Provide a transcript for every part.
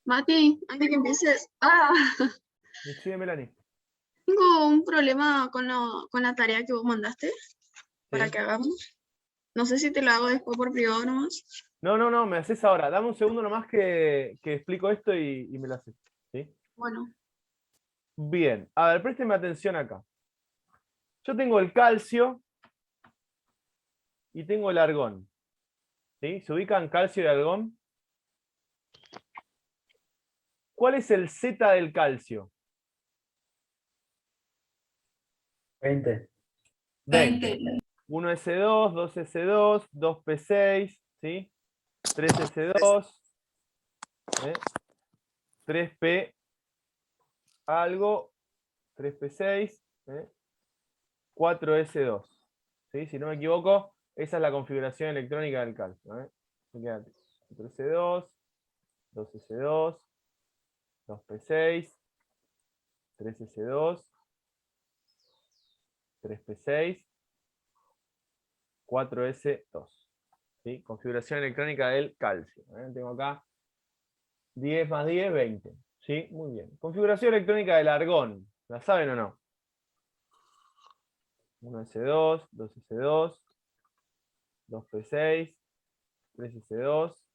Mati, antes que empieces, Decide, Melanie. tengo un problema con la tarea que vos mandaste para Sí. que hagamos. No sé si te lo hago después por privado nomás. No, me haces ahora. Dame un segundo nomás que explico esto y me lo haces. ¿Sí? Bueno, Bien. A ver, présteme atención acá. Yo tengo el calcio y tengo el argón. ¿Sí? ¿Se ubican calcio y argón? ¿Cuál es el Z del calcio? 20. 20. 1S2, 2S2, 2P6, ¿sí? 3S2, 3P algo, 3P6, 4S2. ¿Sí? Si no me equivoco, esa es la configuración electrónica del calcio. Me queda 4S2, 2S2, 2P6, 3S2, 3P6, 4S2. ¿Sí? Configuración electrónica del calcio. Tengo acá 10 más 10, 20. ¿Sí? Muy bien. Configuración electrónica del argón. ¿La saben o no? 1S2, 2S2, 2P6, 3S2,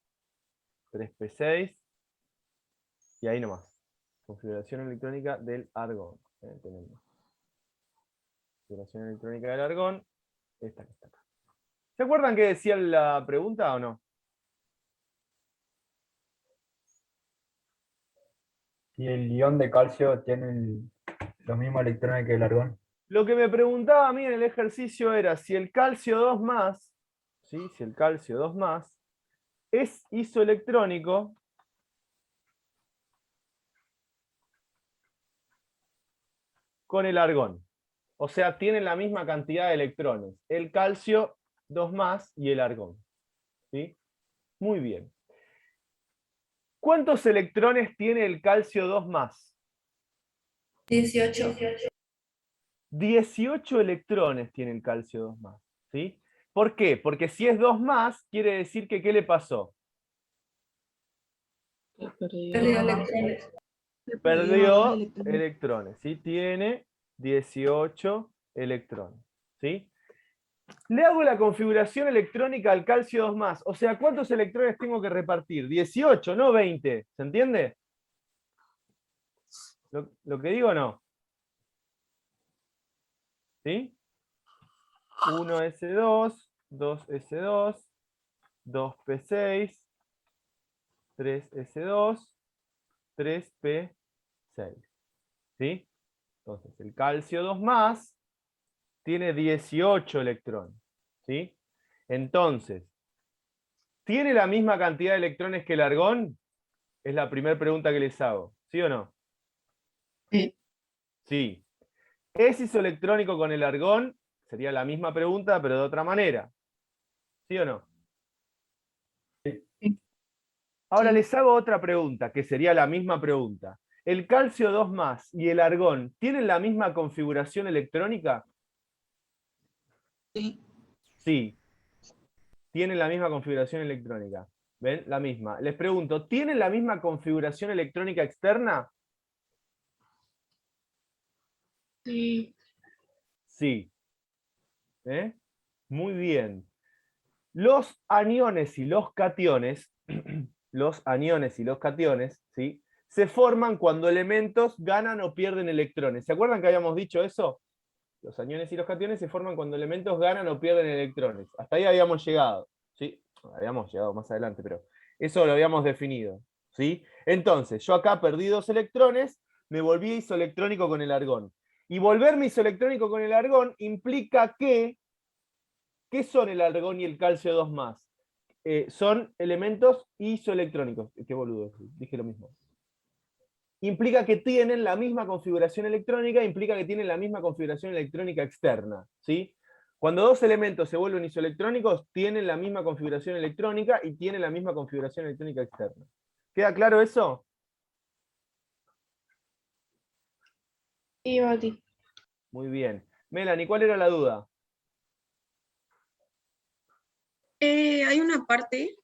3P6 y ahí nomás. Configuración electrónica del argón. Tenemos configuración electrónica del argón. Esta que está acá. ¿Se acuerdan qué decía la pregunta o no? Y el ion de calcio tiene los mismos electrones que el argón. Lo que me preguntaba a mí en el ejercicio era si el calcio 2 más, ¿sí? Si el calcio 2 más es isoelectrónico con el argón. O sea, tienen la misma cantidad de electrones. El calcio 2 más y el argón. ¿Sí? Muy bien. ¿Cuántos electrones tiene el calcio 2 más? 18. 18 electrones tiene el calcio 2 más. ¿Sí? ¿Por qué? Porque si es 2 más, quiere decir que ¿qué le pasó? Perdió electrones. Perdió electrones. ¿Sí? Tiene 18 electrones. ¿Sí? Le hago la configuración electrónica al calcio 2 más. O sea, ¿cuántos electrones tengo que repartir? 18, no 20. ¿Se entiende? ¿Lo que digo o no? ¿Sí? 1S2, 2S2, 2P6, 3S2, 3P6. ¿Sí? Entonces, el calcio 2 más tiene 18 electrones. ¿Sí? Entonces, ¿tiene la misma cantidad de electrones que el argón? Es la primera pregunta que les hago. ¿Sí o no? sí. Sí. ¿Es isoelectrónico con el argón? Sería la misma pregunta, pero de otra manera. ¿Sí o no? Ahora Sí. les hago otra pregunta, que sería la misma pregunta. ¿El calcio 2 más y el argón tienen la misma configuración electrónica? Sí. Sí, tienen la misma configuración electrónica. ¿Ven? La misma. Les pregunto, ¿tienen la misma configuración electrónica externa? Sí. Sí. Muy bien. Los aniones y los cationes, los aniones y los cationes, ¿sí? Se forman cuando elementos ganan o pierden electrones. ¿Se acuerdan que habíamos dicho eso? Los aniones y los cationes se forman cuando elementos ganan o pierden electrones. Hasta ahí habíamos llegado. ¿Sí? Habíamos llegado más adelante, pero eso lo habíamos definido. ¿Sí? Entonces, yo acá perdí 2 electrones, me volví isoelectrónico con el argón. Y volverme isoelectrónico con el argón implica que, ¿qué son el argón y el calcio 2 más? Son elementos isoelectrónicos. Qué boludo, dije lo mismo. Implica que tienen la misma configuración electrónica, implica que tienen la misma configuración electrónica externa. ¿Sí? Cuando dos elementos se vuelven isoelectrónicos, tienen la misma configuración electrónica y tienen la misma configuración electrónica externa. ¿Queda claro eso? Sí, Mati. Muy bien. Melanie, ¿cuál era la duda? Hay una parte,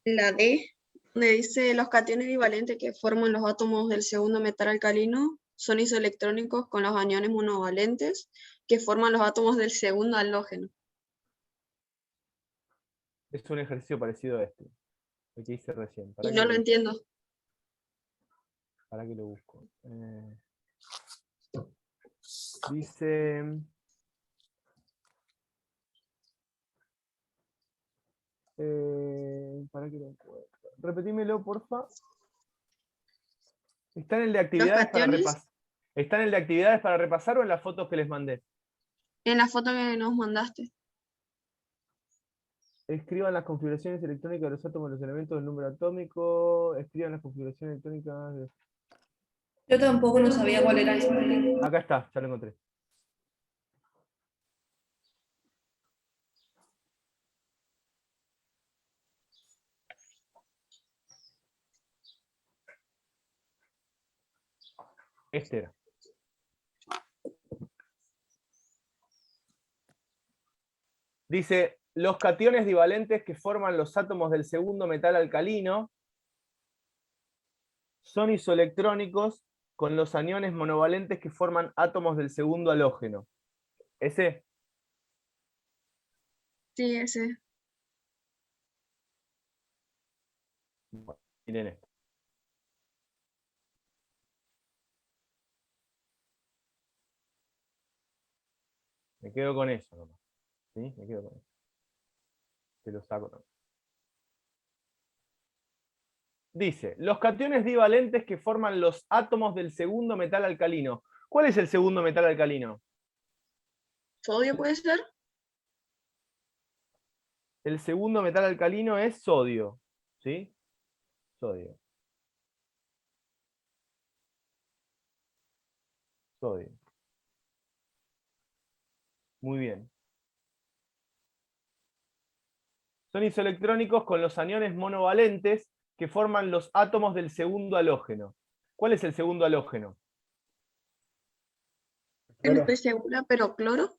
la D, donde dice los cationes divalentes que forman los átomos del segundo metal alcalino son isoelectrónicos con los aniones monovalentes que forman los átomos del segundo halógeno. Es un ejercicio parecido a este, el que hice recién. Y no lo entiendo. Para que lo busco. Dice... para que lo encuentre. Repetímelo, porfa. ¿Está en el de actividades para cationes. repasar? ¿Está en el de actividades para repasar o en las fotos que les mandé? En la foto que nos mandaste. Escriban las configuraciones electrónicas de los átomos de los elementos del número atómico. Escriban las configuraciones electrónicas de... Yo tampoco no sabía cuál era eso. Acá está, ya lo encontré. Este era. Dice, los cationes divalentes que forman los átomos del segundo metal alcalino son isoelectrónicos con los aniones monovalentes que forman átomos del segundo halógeno. ¿Ese? Sí, ese. Bueno, miren esto. Me quedo con eso nomás. ¿Sí? Me quedo con eso. Te lo saco también. Dice, los cationes divalentes que forman los átomos del segundo metal alcalino. ¿Cuál es el segundo metal alcalino? ¿Sodio puede ser? El segundo metal alcalino es sodio. ¿Sí? Sodio. Sodio. Muy bien. Son isoelectrónicos con los aniones monovalentes que forman los átomos del segundo halógeno. ¿Cuál es el segundo halógeno? No estoy segura, pero cloro.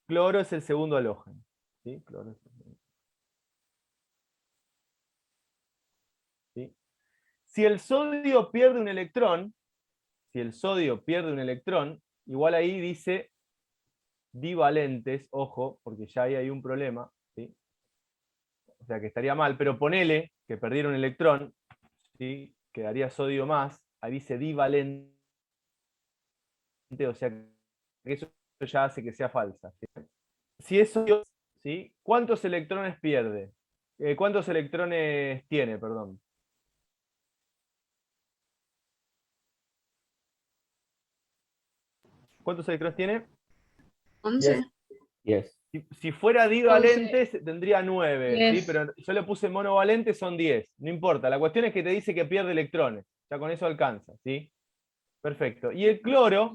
Cloro es el segundo halógeno. ¿Sí? Cloro es el segundo. ¿Sí? Si el sodio pierde un electrón, igual ahí dice divalentes, ojo, porque ya ahí hay un problema, ¿sí? O sea que estaría mal, pero ponele que perdiera un electrón, ¿sí? Quedaría sodio más, ahí dice divalente, o sea que eso ya hace que sea falsa. ¿Sí? Si es sodio, ¿sí? ¿Cuántos electrones pierde? ¿Cuántos electrones tiene, perdón? ¿Cuántos electrones tiene? 11. 10. Si fuera divalente tendría 9, ¿sí? 10. Pero yo le puse monovalente, son 10. No importa, la cuestión es que te dice que pierde electrones. Ya con eso alcanza, ¿sí? Perfecto. Y el cloro,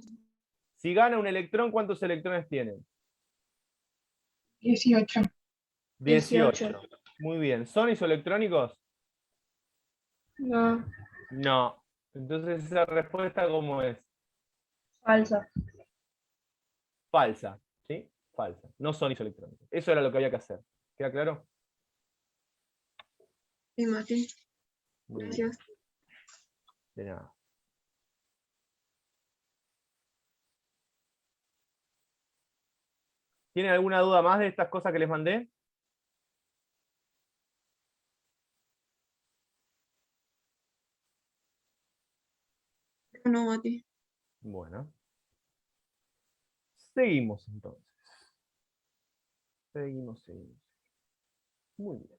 si gana un electrón, ¿cuántos electrones tiene? 18. 18. Muy bien. ¿Son isoelectrónicos? No, No. Entonces esa respuesta, ¿cómo es? falsa. Falsa, ¿sí? Falsa. No son isoelectrónicos. Eso era lo que había que hacer. ¿Queda claro? Sí, Martín. Muy bien. Gracias. De nada. ¿Tienen alguna duda más de estas cosas que les mandé? No, Mati. Bueno. Seguimos entonces. Seguimos. Muy bien.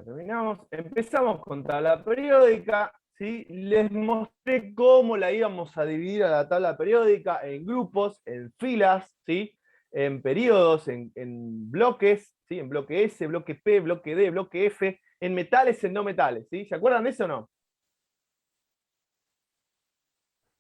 Terminamos. Empezamos con tabla periódica. ¿Sí? Les mostré cómo la íbamos a dividir a la tabla periódica en grupos, en filas, ¿sí? En periodos, en bloques, ¿sí? En bloque S, bloque P, bloque D, bloque F, en metales, en no metales. ¿Sí? ¿Se acuerdan de eso o no?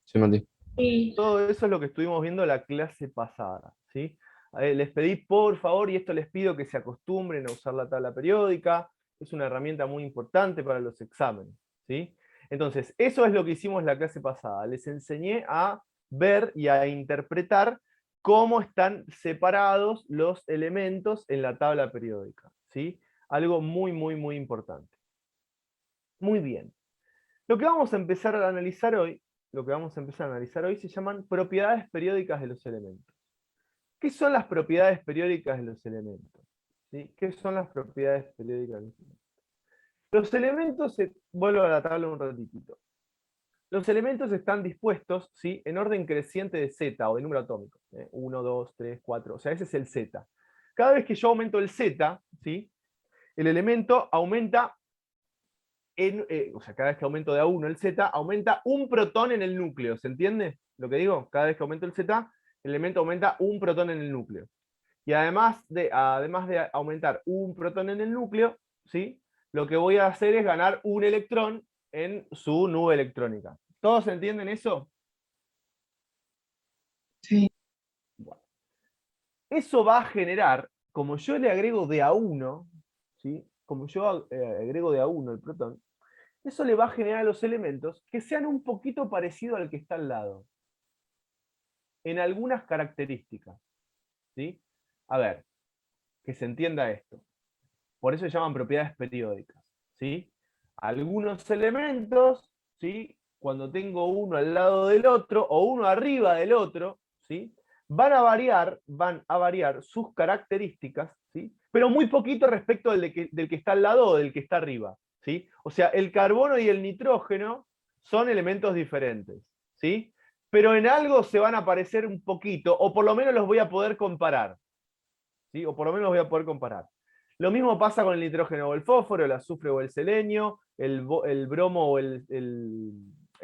Sí, Mati. Sí. Todo eso es lo que estuvimos viendo la clase pasada, ¿sí? Les pedí, por favor, y esto les pido que se acostumbren a usar la tabla periódica. Es una herramienta muy importante para los exámenes, ¿sí? Entonces, eso es lo que hicimos la clase pasada. Les enseñé a ver y a interpretar cómo están separados los elementos en la tabla periódica, ¿sí? Algo muy, muy, muy importante. Muy bien. Lo que vamos a empezar a analizar hoy, se llaman propiedades periódicas de los elementos. ¿Qué son las propiedades periódicas de los elementos? ¿Sí? ¿Qué son las propiedades periódicas de los elementos? Los elementos, vuelvo a la tabla un ratitito. Los elementos están dispuestos, ¿sí?, en orden creciente de z o de número atómico. 1, 2, 3, 4. O sea, ese es el z. Cada vez que yo aumento el z, ¿sí?, el elemento aumenta, o sea, cada vez que aumento de a 1 el z, aumenta un protón en el núcleo. ¿Se entiende lo que digo? Cada vez que aumento el z, el elemento aumenta un protón en el núcleo. Y además de aumentar un protón en el núcleo, ¿sí?, lo que voy a hacer es ganar un electrón en su nube electrónica. ¿Todos entienden eso? Sí. Bueno. Eso va a generar, como yo le agrego de a 1, ¿sí?, como yo agrego de a 1 el protón, eso le va a generar a los elementos que sean un poquito parecidos al que está al lado, en algunas características. ¿Sí? A ver, que se entienda esto. Por eso se llaman propiedades periódicas. ¿Sí? Algunos elementos, ¿sí?, cuando tengo uno al lado del otro, o uno arriba del otro, ¿sí?, van a variar sus características, ¿sí?, pero muy poquito respecto del que está al lado o del que está arriba. ¿Sí? O sea, el carbono y el nitrógeno son elementos diferentes. ¿Sí? Pero en algo se van a parecer un poquito, o por lo menos los voy a poder comparar. ¿Sí? O por lo menos los voy a poder comparar. Lo mismo pasa con el nitrógeno o el fósforo, el azufre o el selenio, el bromo o el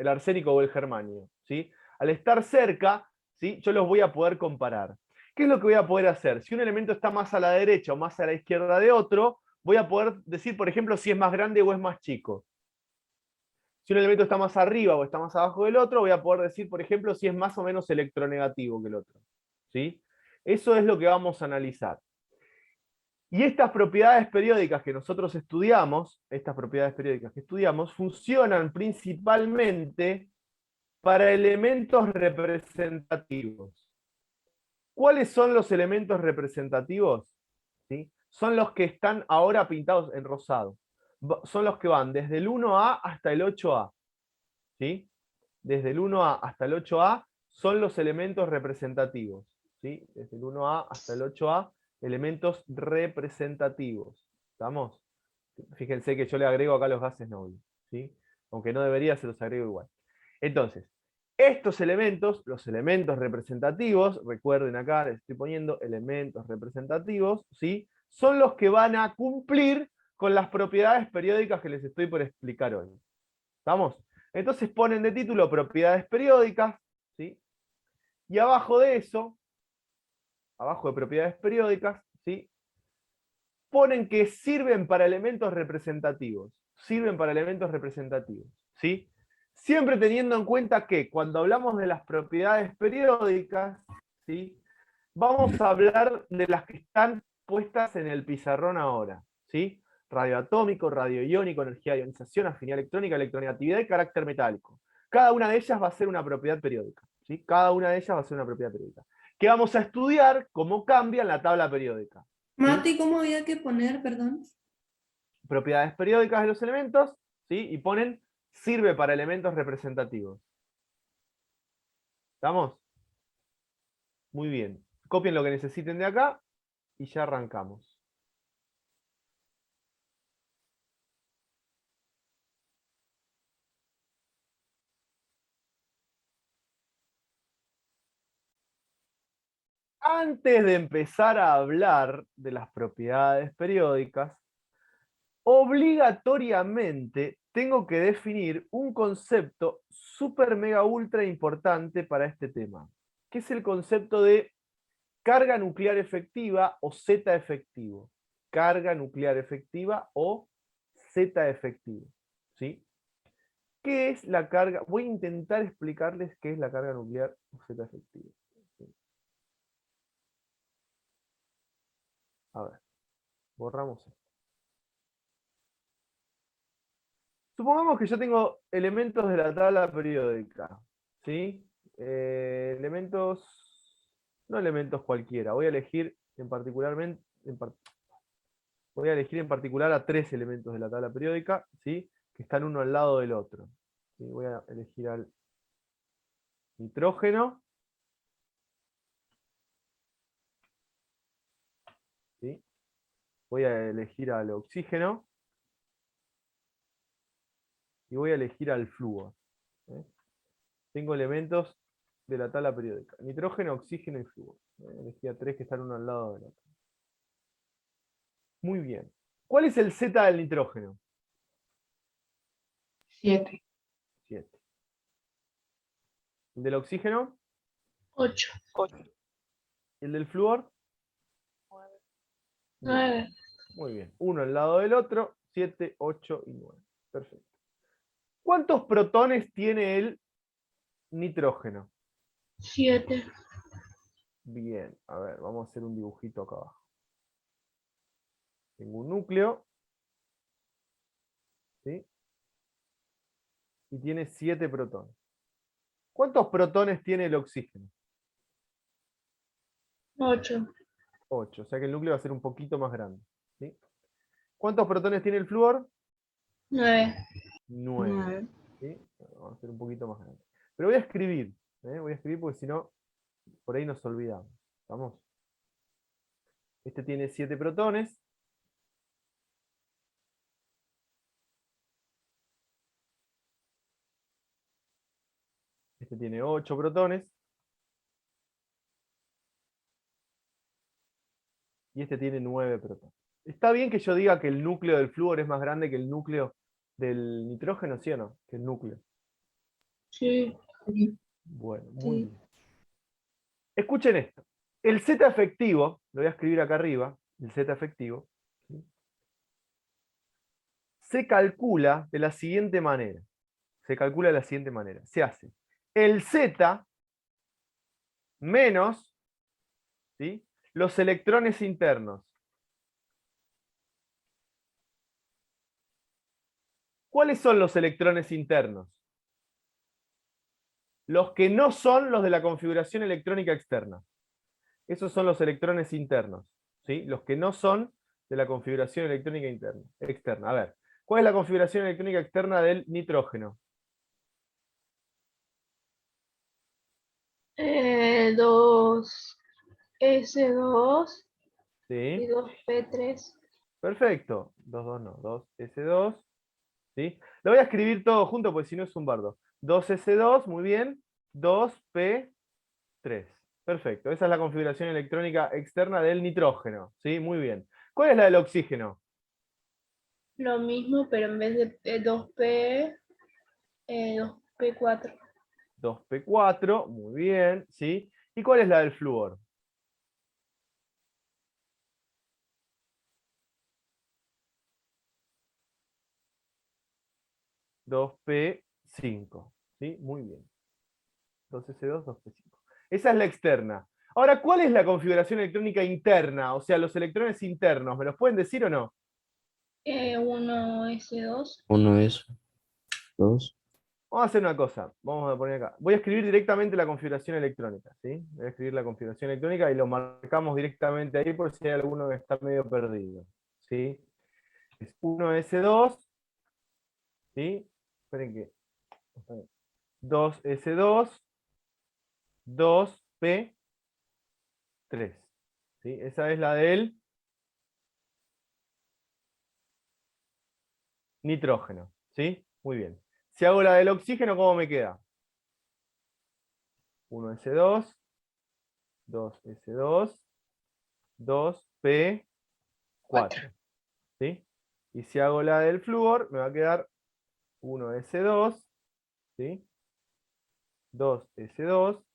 arsénico o el germanio. ¿Sí? Al estar cerca, ¿sí?, yo los voy a poder comparar. ¿Qué es lo que voy a poder hacer? Si un elemento está más a la derecha o más a la izquierda de otro, voy a poder decir, por ejemplo, si es más grande o es más chico. Si un elemento está más arriba o está más abajo del otro, voy a poder decir, por ejemplo, si es más o menos electronegativo que el otro. ¿Sí? Eso es lo que vamos a analizar. Y estas propiedades periódicas que nosotros estudiamos, funcionan principalmente para elementos representativos. ¿Cuáles son los elementos representativos? ¿Sí? Son los que están ahora pintados en rosado. Son los que van desde el 1A hasta el 8A. ¿Sí? Desde el 1A hasta el 8A son los elementos representativos. ¿Sí? Desde el 1A hasta el 8A, elementos representativos. ¿Estamos? Fíjense que yo le agrego acá los gases nobles. ¿Sí? Aunque no debería, se los agrego igual. Entonces, estos elementos, los elementos representativos, recuerden acá, les estoy poniendo elementos representativos, ¿sí?, son los que van a cumplir con las propiedades periódicas que les estoy por explicar hoy. ¿Estamos? Entonces ponen de título propiedades periódicas, ¿sí? Y abajo de eso, abajo de propiedades periódicas, ¿sí?, ponen que sirven para elementos representativos. Sirven para elementos representativos, ¿sí? Siempre teniendo en cuenta que cuando hablamos de las propiedades periódicas, ¿sí?, vamos a hablar de las que están puestas en el pizarrón ahora, ¿sí? Radioatómico, radioiónico, energía de ionización, afinidad electrónica, electronegatividad y carácter metálico. Cada una de ellas va a ser una propiedad periódica, ¿sí? Cada una de ellas va a ser una propiedad periódica. Que vamos a estudiar cómo cambia en la tabla periódica. ¿Sí? Mati, ¿cómo había que poner, perdón? Propiedades periódicas de los elementos, ¿sí?, y ponen sirve para elementos representativos. ¿Estamos? Muy bien. Copien lo que necesiten de acá y ya arrancamos. Antes de empezar a hablar de las propiedades periódicas, obligatoriamente tengo que definir un concepto súper mega ultra importante para este tema, que es el concepto de carga nuclear efectiva o Z efectivo. Carga nuclear efectiva o Z efectivo. ¿Sí? ¿Qué es la carga? Voy a intentar explicarles qué es la carga nuclear o Z efectivo. ¿Sí? A ver, borramos esto. Supongamos que yo tengo elementos de la tabla periódica. ¿Sí? No elementos cualquiera. Voy a elegir en particularmente. Voy a elegir en particular a 3 elementos de la tabla periódica, ¿sí? Que están uno al lado del otro. ¿Sí? Voy a elegir al nitrógeno. ¿Sí? Voy a elegir al oxígeno. Y voy a elegir al flúor. Tengo elementos de la tabla periódica: nitrógeno, oxígeno y flúor. Elegí a 3 que están uno al lado del otro. Muy bien. ¿Cuál es el Z del nitrógeno? 7. 7. ¿El del oxígeno? 8. ¿Y el del flúor? 9. Muy bien. Uno al lado del otro, 7, 8 y 9. Perfecto. ¿Cuántos protones tiene el nitrógeno? 7. Bien. A ver, vamos a hacer un dibujito acá abajo. Tengo un núcleo. ¿Sí? Y tiene 7 protones. ¿Cuántos protones tiene el oxígeno? 8. 8. O sea que el núcleo va a ser un poquito más grande. ¿Sí? ¿Cuántos protones tiene el flúor? 9. 9. ¿Sí? Vamos a hacer un poquito más grande. Pero voy a escribir. Voy a escribir porque si no, por ahí nos olvidamos. ¿Vamos? Este tiene 7 protones. Este tiene 8 protones. Y este tiene 9 protones. ¿Está bien que yo diga que el núcleo del flúor es más grande que el núcleo del nitrógeno, sí o no? Que el núcleo. Sí. Bueno, muy Sí. bien. Escuchen esto. El Z efectivo, lo voy a escribir acá arriba, el Z efectivo, ¿sí? Se calcula de la siguiente manera. Se calcula de la siguiente manera. Se hace el Z menos, ¿sí?, los electrones internos. ¿Cuáles son los electrones internos? Los que no son los de la configuración electrónica externa. Esos son los electrones internos, ¿sí? Los que no son de la configuración electrónica externa. A ver, ¿cuál es la configuración electrónica externa del nitrógeno? 2 S2 y ¿Sí? 2 P3. Perfecto. 2, 2 no, 2S2. ¿Sí? Lo voy a escribir todo junto porque si no es un bardo. 2S2, muy bien. 2P3. Perfecto. Esa es la configuración electrónica externa del nitrógeno. ¿Sí? Muy bien. ¿Cuál es la del oxígeno? Lo mismo, pero en vez de 2P, 2P4. 2P4, muy bien. ¿Sí? ¿Y cuál es la del flúor? (2P5). ¿Sí? Muy bien. 2S2, 2P5. Esa es la externa. Ahora, ¿cuál es la configuración electrónica interna? O sea, los electrones internos, ¿me los pueden decir o no? 1 S2. 1 es 2. Vamos a hacer una cosa, vamos a poner acá. Voy a escribir directamente la configuración electrónica, ¿sí? Voy a escribir la configuración electrónica y lo marcamos directamente ahí por si hay alguno que está medio perdido, ¿sí? Es 1S2, ¿sí? Esperen que... 2S2, 2P3, ¿sí? Esa es la del nitrógeno, ¿sí? Muy bien. Si hago la del oxígeno, ¿cómo me queda? 1S2, 2S2, 2P4. ¿Sí? Y si hago la del flúor, me va a quedar 1S2, ¿sí? 2S2,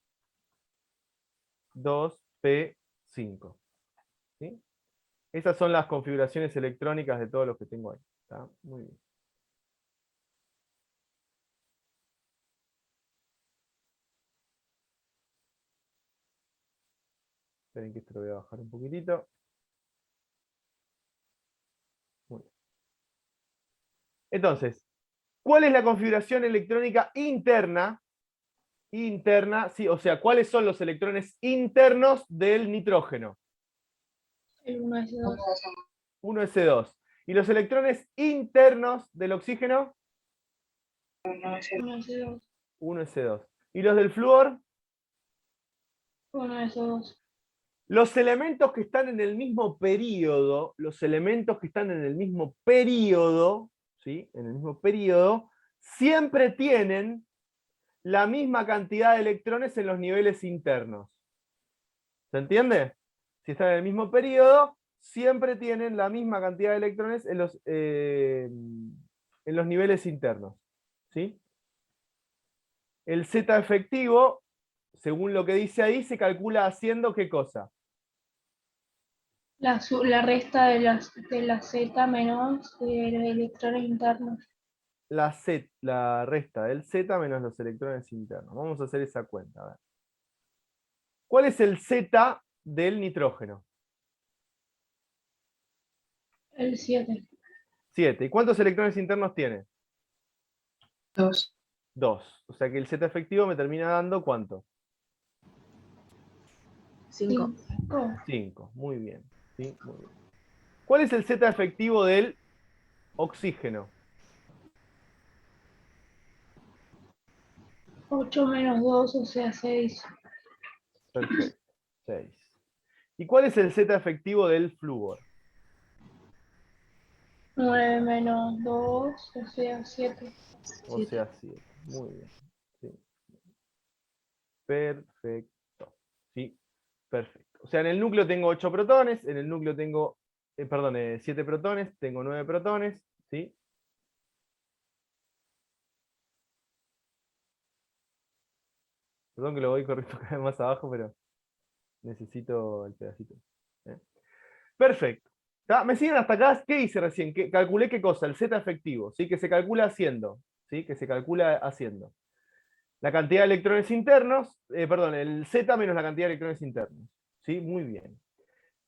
2P5. ¿Sí? Esas son las configuraciones electrónicas de todos los que tengo ahí. ¿Está? Muy bien. Esperen que esto lo voy a bajar un poquitito. Muy bien. Entonces, ¿cuál es la configuración electrónica interna? Interna, sí, o sea, ¿cuáles son los electrones internos del nitrógeno? El 1 S2. 1s2. ¿Y los electrones internos del oxígeno? 1s2. 1s2. ¿Y los del flúor? 1s2. Los elementos que están en el mismo período, ¿sí? En el mismo período, siempre tienen la misma cantidad de electrones en los niveles internos. ¿Se entiende? Si están en el mismo período, siempre tienen la misma cantidad de electrones en los niveles internos. ¿Sí? El Z efectivo, según lo que dice ahí, se calcula haciendo ¿qué cosa? La resta de la Z menos los electrones internos. La resta del Z menos los electrones internos. Vamos a hacer esa cuenta. A ver. ¿Cuál es el Z del nitrógeno? El 7. 7. ¿Y cuántos electrones internos tiene? 2. 2. O sea que el Z efectivo me termina dando ¿cuánto? 5. 5. Muy bien. ¿Sí? Muy bien. ¿Cuál es el Z efectivo del oxígeno? 8 menos 2, o sea, 6. Perfecto. 6. ¿Y cuál es el Z efectivo del flúor? 9 menos 2, o sea, 7. O sea, 7. Muy bien. ¿Sí? Perfecto. ¿Sí? Perfecto. O sea, en el núcleo tengo 8 protones, en el núcleo tengo, 7 protones, tengo 9 protones, ¿sí? Perdón que lo voy corriendo cada vez más abajo, pero necesito el pedacito. ¿Eh? Perfecto. ¿Tá? ¿Me siguen hasta acá? ¿Qué hice recién? Calculé qué cosa, el Z efectivo, ¿sí? Que se calcula haciendo, ¿sí? Que se calcula haciendo. La cantidad de electrones internos, el Z menos la cantidad de electrones internos. ¿Sí? Muy bien.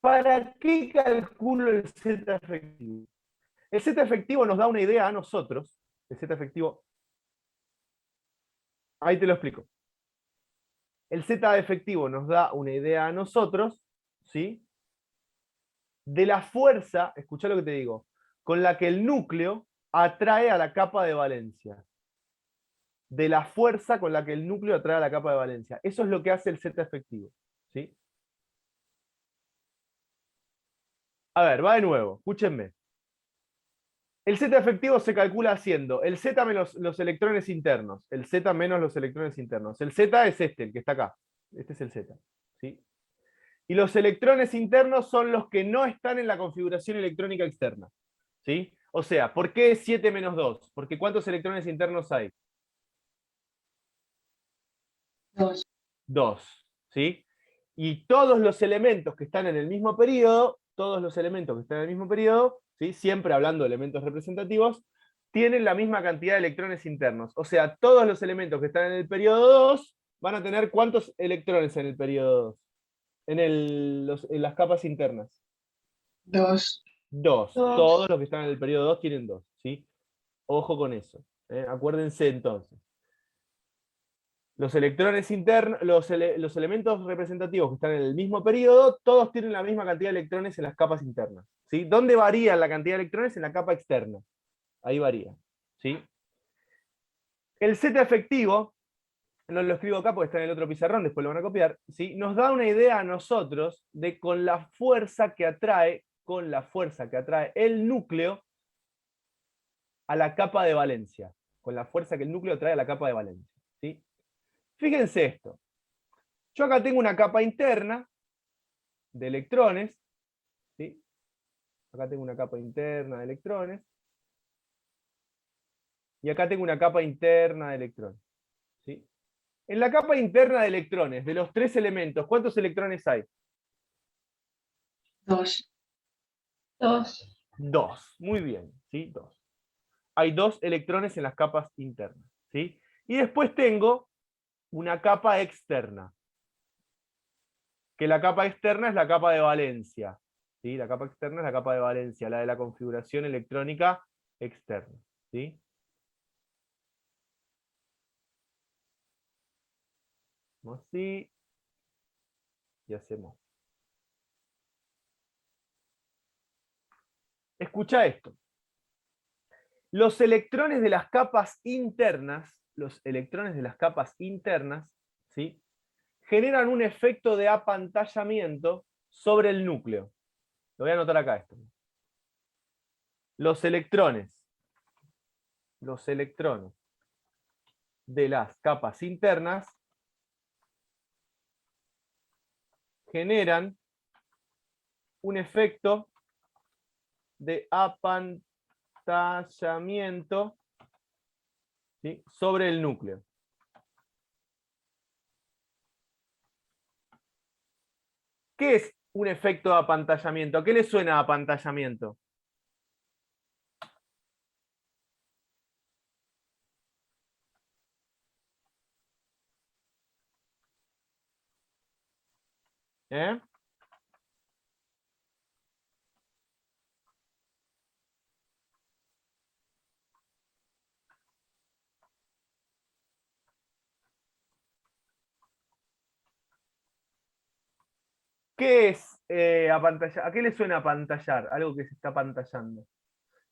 ¿Para qué calculo el Z efectivo? El Z efectivo nos da una idea a nosotros. El Z efectivo. Ahí te lo explico. El Z efectivo nos da una idea a nosotros, ¿sí? De la fuerza, escuchá lo que te digo, con la que el núcleo atrae a la capa de valencia. De la fuerza con la que el núcleo atrae a la capa de valencia. Eso es lo que hace el Z efectivo. ¿Sí? A ver, va de nuevo, escúchenme. El Z efectivo se calcula haciendo el Z menos los electrones internos. El Z menos los electrones internos. El Z es este, el que está acá. Este es el Z. ¿Sí? Y los electrones internos son los que no están en la configuración electrónica externa. ¿Sí? O sea, ¿por qué 7 menos 2? Porque ¿cuántos electrones internos hay? 2. 2. ¿Sí? Y todos los elementos que están en el mismo periodo, ¿sí? Siempre hablando de elementos representativos, tienen la misma cantidad de electrones internos. O sea, todos los elementos que están en el periodo 2 van a tener ¿cuántos electrones en el periodo 2? En las capas internas. 2. 2. 2. Todos los que están en el periodo 2 tienen 2. ¿Sí? Ojo con eso. Acuérdense entonces. Los electrones internos, los elementos representativos que están en el mismo periodo, todos tienen la misma cantidad de electrones en las capas internas. ¿Sí? ¿Dónde varía la cantidad de electrones? En la capa externa. Ahí varía. ¿Sí? El Z efectivo, no lo escribo acá porque está en el otro pizarrón, después lo van a copiar, ¿sí? Nos da una idea a nosotros de con la fuerza que atrae el núcleo a la capa de valencia. Con la fuerza que el núcleo atrae a la capa de valencia. ¿Sí? Fíjense esto. Yo acá tengo una capa interna de electrones, ¿sí? Acá tengo una capa interna de electrones, y acá tengo una capa interna de electrones, ¿sí? En la capa interna de electrones, de los 3 elementos, ¿cuántos electrones hay? 2. 2. 2. Muy bien, ¿sí? 2. Hay 2 electrones en las capas internas, ¿sí? Y después tengo una capa externa, que la capa externa es la capa de valencia, ¿sí? La capa externa es la capa de valencia, la de la configuración electrónica externa, ¿sí? Así, y hacemos. escucha esto. Los electrones de las capas internas, ¿sí?, generan un efecto de apantallamiento sobre el núcleo. Lo voy a anotar acá esto. Los electrones de las capas internas generan un efecto de apantallamiento, ¿sí?, sobre el núcleo. ¿Qué es un efecto de apantallamiento? ¿A qué le suena apantallamiento? ¿Eh? ¿Qué es apantallar? ¿A qué le suena apantallar? Algo que se está apantallando.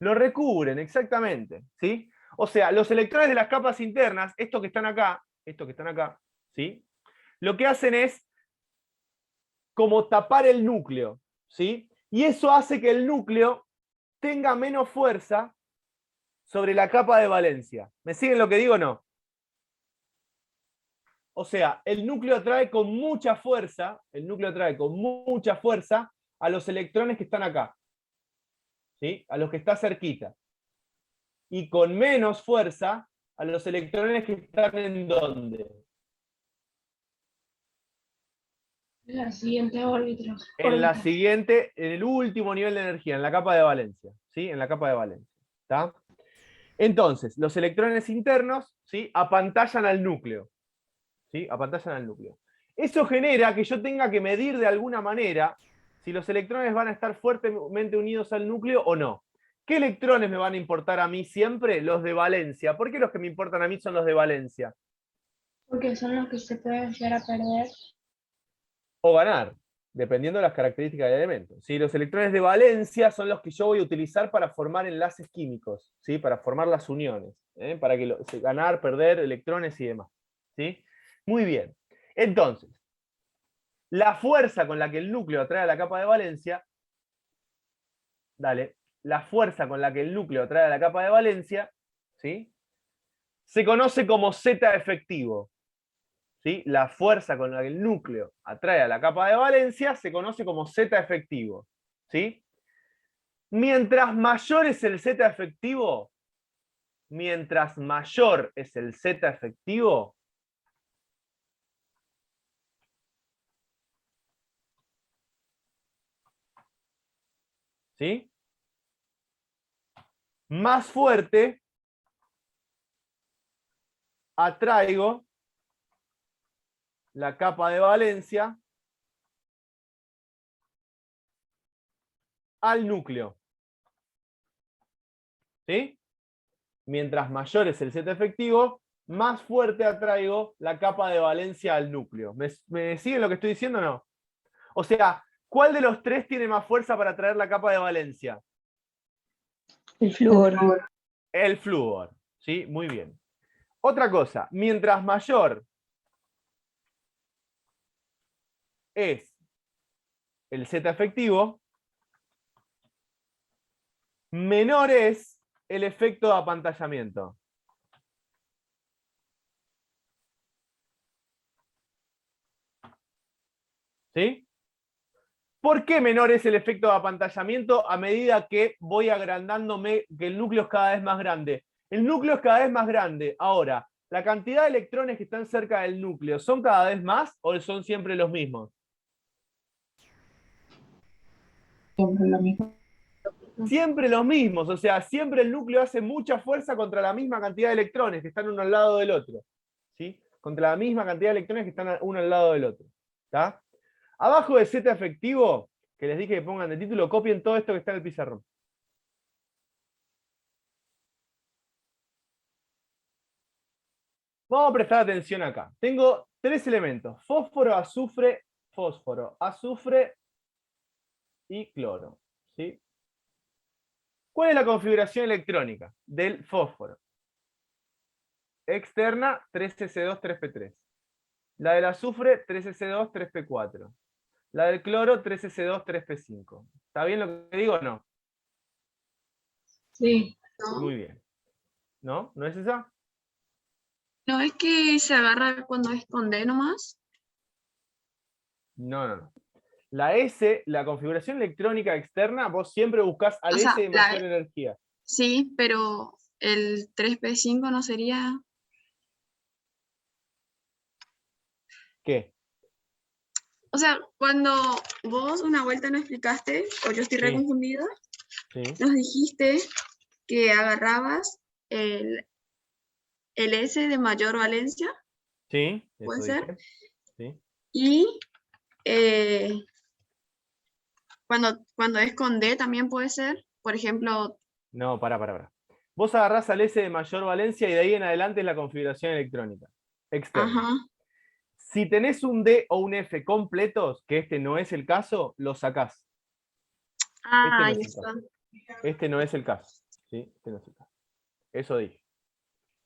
Lo recubren, exactamente, ¿sí? O sea, los electrones de las capas internas, estos que están acá, ¿sí?, lo que hacen es como tapar el núcleo, ¿sí? Y eso hace que el núcleo tenga menos fuerza sobre la capa de valencia. ¿Me siguen lo que digo o no? O sea, el núcleo atrae con mucha fuerza, a los electrones que están acá, ¿sí?, a los que está cerquita. Y con menos fuerza a los electrones que están en ¿dónde? La siguiente órbita. En la siguiente, en el último nivel de energía, en la capa de valencia, ¿sí? En la capa de valencia. ¿Está? Entonces, los electrones internos, ¿sí?, apantallan al núcleo. ¿Sí? Apantallan al núcleo. Eso genera que yo tenga que medir de alguna manera si los electrones van a estar fuertemente unidos al núcleo o no. ¿Qué electrones me van a importar a mí siempre? Los de valencia. ¿Por qué los que me importan a mí son los de valencia? Porque son los que se pueden llegar a perder. O ganar, dependiendo de las características del elemento. ¿Sí? Los electrones de valencia son los que yo voy a utilizar para formar enlaces químicos, ¿sí?, para formar las uniones, para que ganar, perder electrones y demás. ¿Sí? Muy bien. Entonces, la fuerza con la que el núcleo atrae a la capa de valencia, ¿sí?, se conoce como Z efectivo. ¿Sí? La fuerza con la que el núcleo atrae a la capa de valencia se conoce como Z efectivo. ¿Sí? Mientras mayor es el Z efectivo, ¿sí?, más fuerte atraigo la capa de valencia al núcleo. ¿Sí? Mientras mayor es el Z efectivo, más fuerte atraigo la capa de valencia al núcleo. ¿Me siguen lo que estoy diciendo o no? O sea, ¿cuál de los tres tiene más fuerza para atraer la capa de valencia? El flúor. El flúor. ¿Sí? Muy bien. Otra cosa, mientras mayor es el Z efectivo, menor es el efecto de apantallamiento. ¿Sí? ¿Por qué menor es el efecto de apantallamiento a medida que voy agrandándome, que el núcleo es cada vez más grande? El núcleo es cada vez más grande. Ahora, ¿la cantidad de electrones que están cerca del núcleo son cada vez más o son siempre los mismos? Siempre lo mismo. Siempre los mismos, o sea, siempre el núcleo hace mucha fuerza contra la misma cantidad de electrones que están uno al lado del otro. ¿Sí? Contra la misma cantidad de electrones que están uno al lado del otro. ¿Está? Abajo de Z efectivo, que les dije que pongan de título, copien todo esto que está en el pizarrón. Vamos a prestar atención acá. Tengo tres elementos: fósforo, azufre y cloro. ¿Sí? ¿Cuál es la configuración electrónica del fósforo? Externa, 3s2, 3p3. La del azufre, 3s2, 3p4. La del cloro, 3s2, 3p5. ¿Está bien lo que digo o no? Sí. ¿no? Muy bien. ¿No? ¿No es esa? No es que se agarra cuando es con D nomás. No. La S, la configuración electrónica externa, vos siempre buscás al O sea, S de mayor energía. sí, pero el 3p5 no sería. ¿Qué? O sea, cuando vos una vuelta nos explicaste, o yo estoy Sí. reconfundida, Sí. nos dijiste que agarrabas el S de mayor valencia, Sí, puede eso ser, dije. Sí. y eh, cuando es con D también puede ser, por ejemplo, No, pará. Vos agarrás al S de mayor valencia y de ahí en adelante es la configuración electrónica externa. ajá, Si tenés un D o un F completos, que este no es el caso, lo sacás. Este no ahí es el está. caso. Este no es el caso. ¿Sí? Este no es el caso. Eso dije.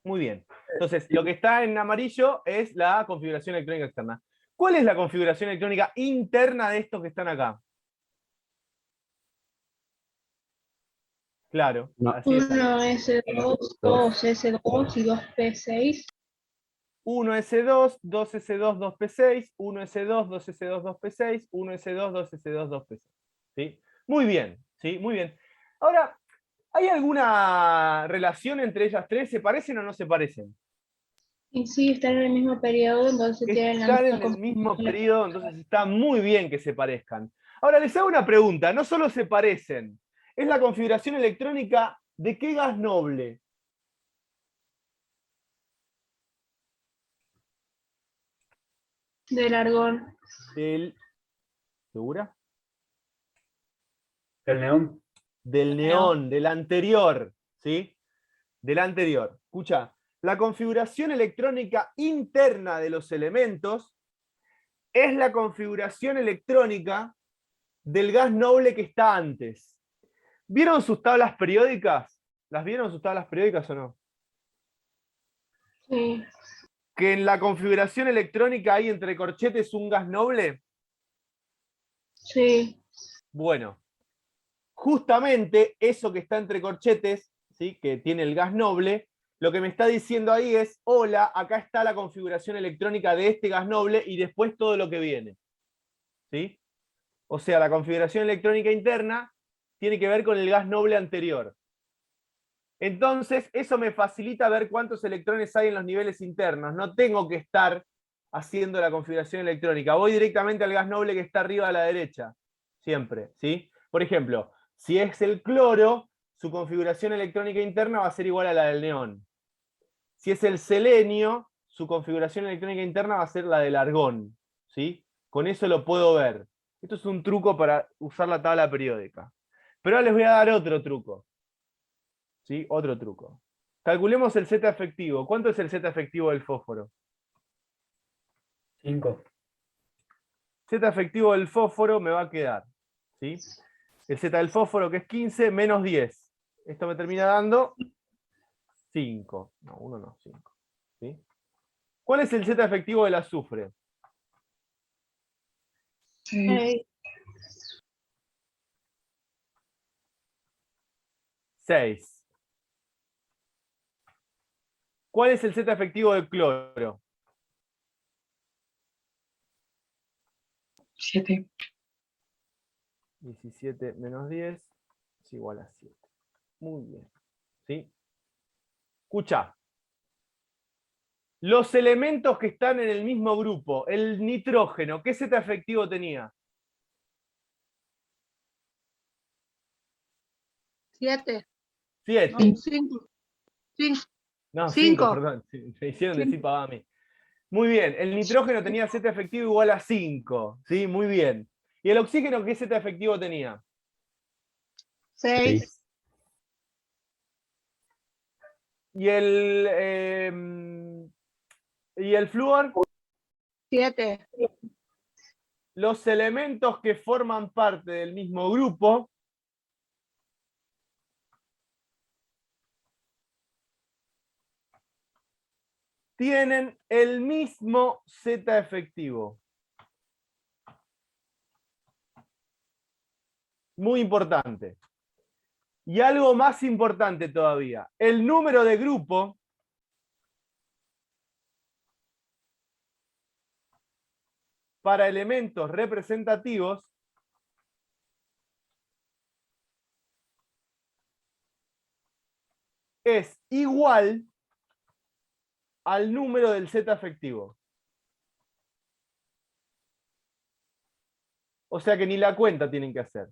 Muy bien. Entonces, lo que está en amarillo es la configuración electrónica externa. ¿Cuál es la configuración electrónica interna de estos que están acá? Claro, No. así es. 1S2, 2S2 y 2P6. 1S2, 2S2, 2P6, 1S2, 2S2, 2P6, 1S2, 2S2, 2P6. ¿Sí? Muy bien, ¿sí? Muy bien. Ahora, ¿hay alguna relación entre ellas tres? ¿Se parecen o no se parecen? Y sí, están en el mismo periodo, entonces tienen la Están misma en el mismo configuración. periodo, entonces está muy bien que se parezcan. Ahora, les hago una pregunta. No solo se parecen, es la configuración electrónica de qué gas noble. Del argón. Del... ¿Segura? El neón. Del neón, del anterior, ¿sí? Del anterior. Escucha, la configuración electrónica interna de los elementos es la configuración electrónica del gas noble que está antes. ¿Vieron sus tablas periódicas? ¿Las vieron sus tablas periódicas o no? Sí. Que en la configuración electrónica hay entre corchetes un gas noble. Sí. Bueno, justamente eso que está entre corchetes, ¿sí? Que tiene el gas noble, lo que me está diciendo ahí es, hola, acá está la configuración electrónica de este gas noble y después todo lo que viene. ¿Sí? O sea, la configuración electrónica interna tiene que ver con el gas noble anterior. Entonces, eso me facilita ver cuántos electrones hay en los niveles internos. No tengo que estar haciendo la configuración electrónica. Voy directamente al gas noble que está arriba a la derecha. Siempre, ¿sí? Por ejemplo, si es el cloro, su configuración electrónica interna va a ser igual a la del neón. Si es el selenio, su configuración electrónica interna va a ser la del argón, ¿sí? Con eso lo puedo ver. Esto es un truco para usar la tabla periódica. Pero ahora les voy a dar otro truco. ¿Sí? Otro truco. Calculemos el Z efectivo. ¿Cuánto es el Z efectivo del fósforo? 5. Z efectivo del fósforo me va a quedar, ¿sí? El Z del fósforo, que es 15, menos 10. Esto me termina dando 5. No, 1 no, 5. ¿Sí? ¿Cuál es el Z efectivo del azufre? 6. 6. ¿Cuál es el Z efectivo del cloro? 7. 17 menos 10 es igual a 7. Muy bien. ¿Sí? Escucha. Los elementos que están en el mismo grupo, el nitrógeno, ¿qué Z efectivo tenía? 7. 7. 5. 5. No, 5, 5. perdón. Me hicieron decir pavada a mí. Muy bien. El nitrógeno tenía Z efectivo igual a 5. ¿Sí? Muy bien. ¿Y el oxígeno qué Z efectivo tenía? 6. ¿Y el flúor? 7. Los elementos que forman parte del mismo grupo tienen el mismo Z efectivo. Muy importante. Y algo más importante todavía, el número de grupo para elementos representativos es igual al número del Z efectivo. O sea que ni la cuenta tienen que hacer.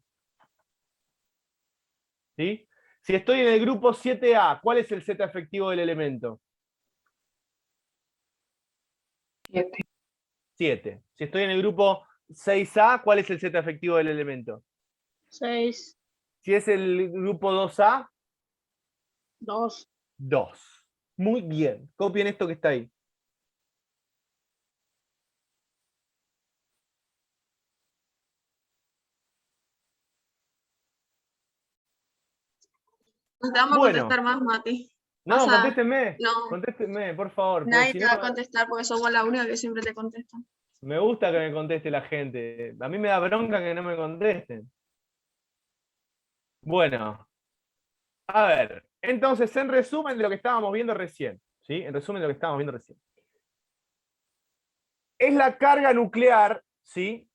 ¿Sí? Si estoy en el grupo 7A, ¿cuál es el Z efectivo del elemento? 7. 7. Si estoy en el grupo 6A, ¿cuál es el Z efectivo del elemento? 6, Si es el grupo 2A, 2. 2. Muy bien. Copien esto que está ahí. No te vamos a Bueno. contestar más, Mati. No, O sea, contéstenme. no. Contéstenme, por favor. Porque Nadie si te no, va a contestar porque somos la única que siempre te contesta. me gusta que me conteste la gente. A mí me da bronca que no me contesten. Bueno. A ver. Entonces, en resumen de lo que estábamos viendo recién. ¿Sí? En resumen de lo que estábamos viendo recién. Es la carga nuclear, ¿sí?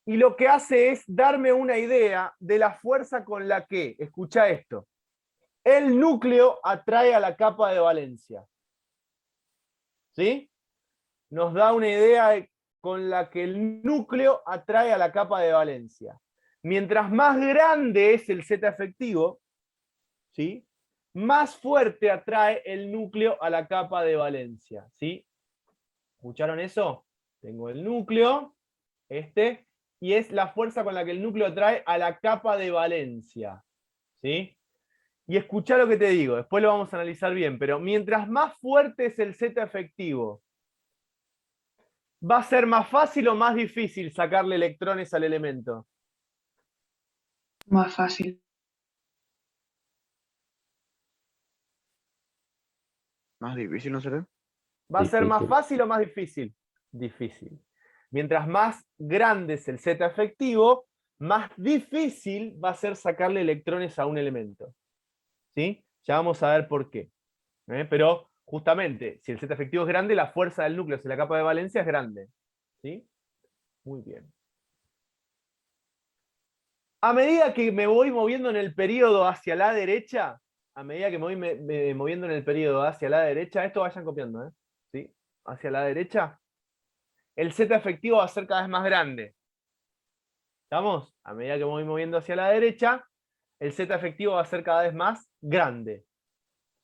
Y lo que hace es darme una idea de la fuerza con la que, escucha esto, el núcleo atrae a la capa de valencia. ¿Sí? Nos da una idea con la que el núcleo atrae a la capa de valencia. Mientras más grande es el Z efectivo, ¿sí? Más fuerte atrae el núcleo a la capa de valencia. ¿Sí? ¿Escucharon eso? Tengo el núcleo, y es la fuerza con la que el núcleo atrae a la capa de valencia. ¿Sí? Y escuchá lo que te digo, después lo vamos a analizar bien, pero mientras más fuerte es el Z efectivo, ¿va a ser más fácil o más difícil sacarle electrones al elemento? Más fácil. Más difícil, ¿no será? ¿Va a ser más Difícil. fácil o más difícil? Difícil. Mientras más grande es el Z efectivo, más difícil va a ser sacarle electrones a un elemento. ¿Sí? Ya vamos a ver por qué. Pero justamente, si el Z efectivo es grande, la fuerza del núcleo hacia la capa de valencia es grande. ¿Sí? Muy bien. A medida que me voy moviendo en el período hacia la derecha, a medida que me voy moviendo en el período hacia la derecha, esto vayan copiando, ¿sí? Hacia la derecha, el Z efectivo va a ser cada vez más grande. ¿Estamos? A medida que me voy moviendo hacia la derecha, el Z efectivo va a ser cada vez más grande.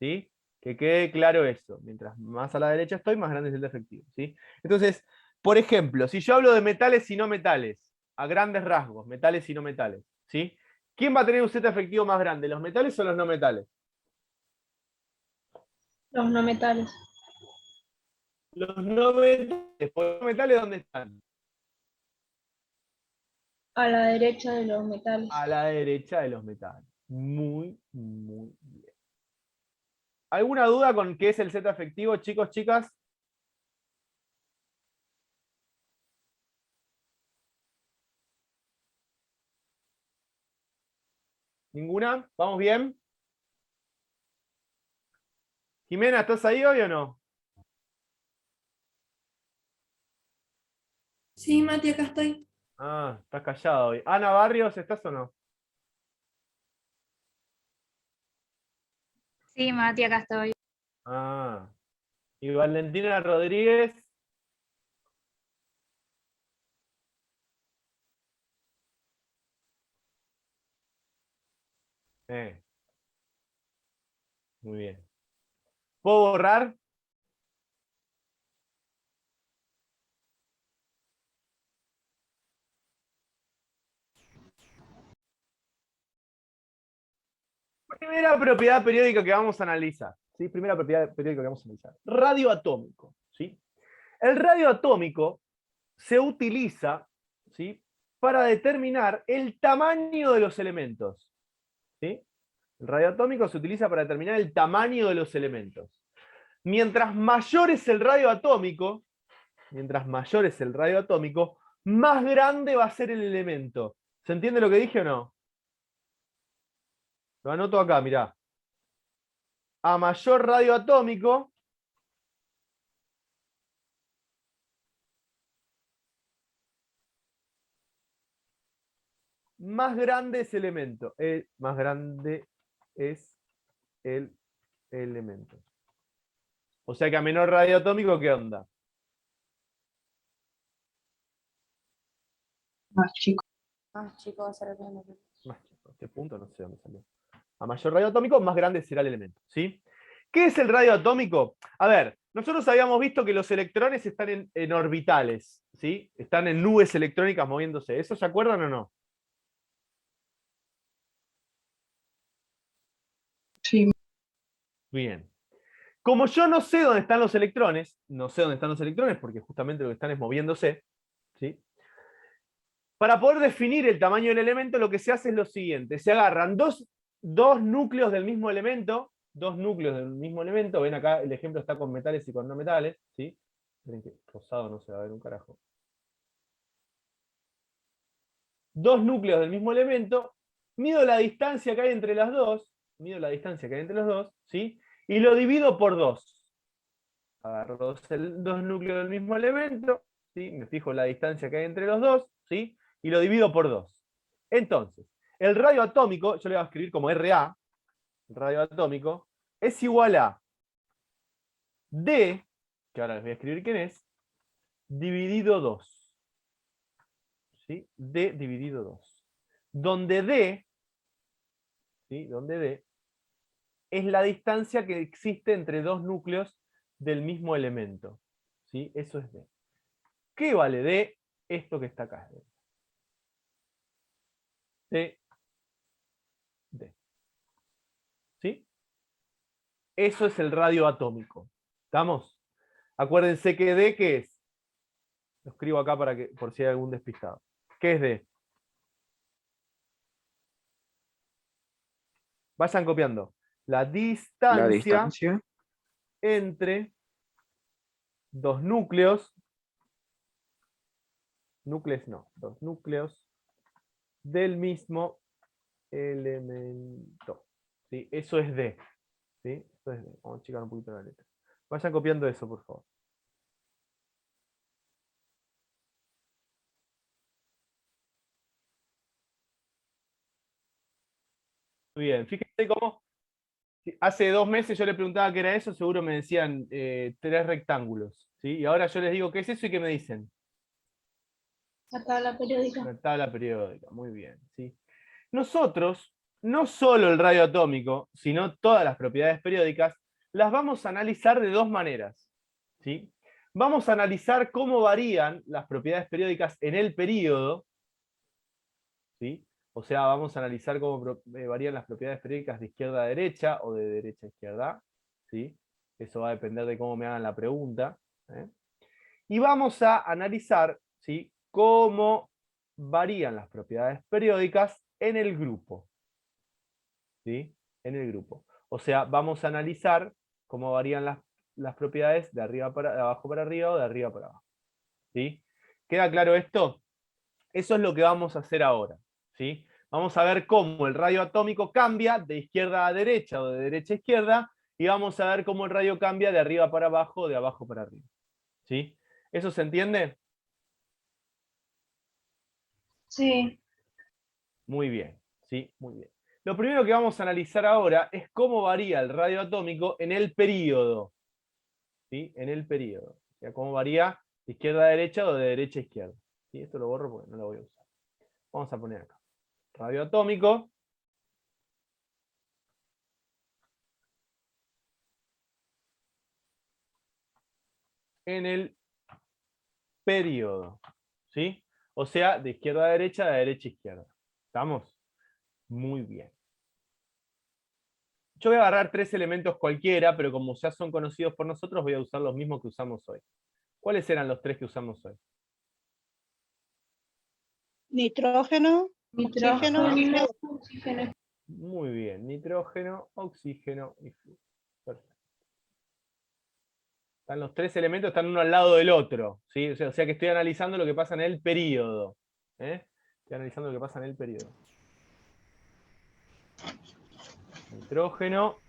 ¿Sí? Que quede claro eso. Mientras más a la derecha estoy, más grande es el Z efectivo. ¿Sí? Entonces, por ejemplo, si yo hablo de metales y no metales, a grandes rasgos, metales y no metales, ¿sí? ¿Quién va a tener un Z efectivo más grande, los metales o los no metales? Los no metales. Los no metales. ¿Por los metales dónde están? A la derecha de los metales. A la derecha de los metales. Muy, muy bien. ¿Alguna duda con qué es el Z efectivo, chicos, chicas? ¿Ninguna? ¿Vamos bien? Jimena, ¿estás ahí hoy o no? Sí, Mati, acá estoy. Ah, estás callada hoy. Ana Barrios, ¿estás o no? Sí, Mati, acá estoy. Ah. Y Valentina Rodríguez. Muy bien. ¿Puedo borrar? Primera propiedad periódica que vamos a analizar. ¿Sí? Primera propiedad periódica que vamos a analizar. Radio atómico. ¿Sí? El radio atómico se utiliza, ¿sí?, para determinar el tamaño de los elementos. ¿Sí? El radio atómico se utiliza para determinar el tamaño de los elementos. mientras mayor es el radio atómico, más grande va a ser el elemento. ¿Se entiende lo que dije o no? Lo anoto acá, mirá. A mayor radio atómico, más grande es el elemento. Más grande es el elemento. O sea que a menor radio atómico, ¿qué onda? Más chico. Más chico va a ser el elemento. Más chico, este punto no sé dónde salió. A mayor radio atómico, más grande será el elemento. ¿Sí? ¿Qué es el radio atómico? A ver, nosotros habíamos visto que los electrones están en orbitales, ¿sí? Están en nubes electrónicas moviéndose. ¿Eso se acuerdan o no? Sí. Bien. Como yo no sé dónde están los electrones, porque justamente lo que están es moviéndose, ¿sí? Para poder definir el tamaño del elemento, lo que se hace es lo siguiente. Se agarran dos núcleos del mismo elemento, ven acá el ejemplo está con metales y con no metales, ¿sí? Miren que rosado no se va a ver un carajo. Dos núcleos del mismo elemento, mido la distancia que hay entre los dos, ¿sí? Y lo divido por 2. Agarro dos núcleos del mismo elemento, ¿sí? Me fijo la distancia que hay entre los dos, ¿sí? Y lo divido por 2. Entonces, el radio atómico, yo le voy a escribir como RA, el radio atómico, es igual a D, que ahora les voy a escribir quién es, dividido 2. ¿Sí? D dividido 2. Donde D, ¿sí? Donde D es la distancia que existe entre dos núcleos del mismo elemento. ¿Sí? Eso es D. ¿Qué vale D? Esto que está acá. D. D. ¿Sí? Eso es el radio atómico. ¿Estamos? Acuérdense que D, ¿qué es? Lo escribo acá por si hay algún despistado. ¿Qué es D? Vayan copiando. La distancia entre dos núcleos, dos núcleos del mismo elemento. ¿Sí? Eso es D. ¿Sí? Eso es D. Vamos a achicar un poquito la letra. Vayan copiando eso, por favor. Muy bien, fíjense cómo hace 2 meses yo le preguntaba qué era eso, seguro me decían 3 rectángulos. ¿Sí? Y ahora yo les digo qué es eso y qué me dicen. La tabla periódica. La tabla periódica, muy bien. ¿Sí? Nosotros, no solo el radio atómico, sino todas las propiedades periódicas, las vamos a analizar de 2 maneras. ¿Sí? Vamos a analizar cómo varían las propiedades periódicas en el período. ¿Sí? O sea, vamos a analizar cómo varían las propiedades periódicas de izquierda a derecha o de derecha a izquierda. ¿Sí? Eso va a depender de cómo me hagan la pregunta. Y vamos a analizar, ¿sí?, cómo varían las propiedades periódicas en el grupo. ¿Sí? En el grupo. O sea, vamos a analizar cómo varían las propiedades de abajo para arriba o de arriba para abajo. ¿Sí? ¿Queda claro esto? Eso es lo que vamos a hacer ahora. ¿Sí? Vamos a ver cómo el radio atómico cambia de izquierda a derecha o de derecha a izquierda, y vamos a ver cómo el radio cambia de arriba para abajo o de abajo para arriba. ¿Sí? ¿Eso se entiende? Sí. Muy bien, ¿sí? Muy bien. Lo primero que vamos a analizar ahora es cómo varía el radio atómico en el período. ¿Sí? En el período. O sea, cómo varía de izquierda a derecha o de derecha a izquierda. ¿Sí? Esto lo borro porque no lo voy a usar. Vamos a poner acá. Radio atómico. En el período. ¿Sí? O sea, de izquierda a derecha, de derecha a izquierda. ¿Estamos? Muy bien. Yo voy a agarrar 3 elementos cualquiera, pero como ya son conocidos por nosotros, voy a usar los mismos que usamos hoy. ¿Cuáles eran los 3 que usamos hoy? Nitrógeno, Nitrógeno, oxígeno. oxígeno. Muy bien, nitrógeno, oxígeno y flúor. Perfecto. Están los tres elementos, están uno al lado del otro, ¿sí? O sea que estoy analizando lo que pasa en el período. Estoy analizando lo que pasa en el período. Nitrógeno.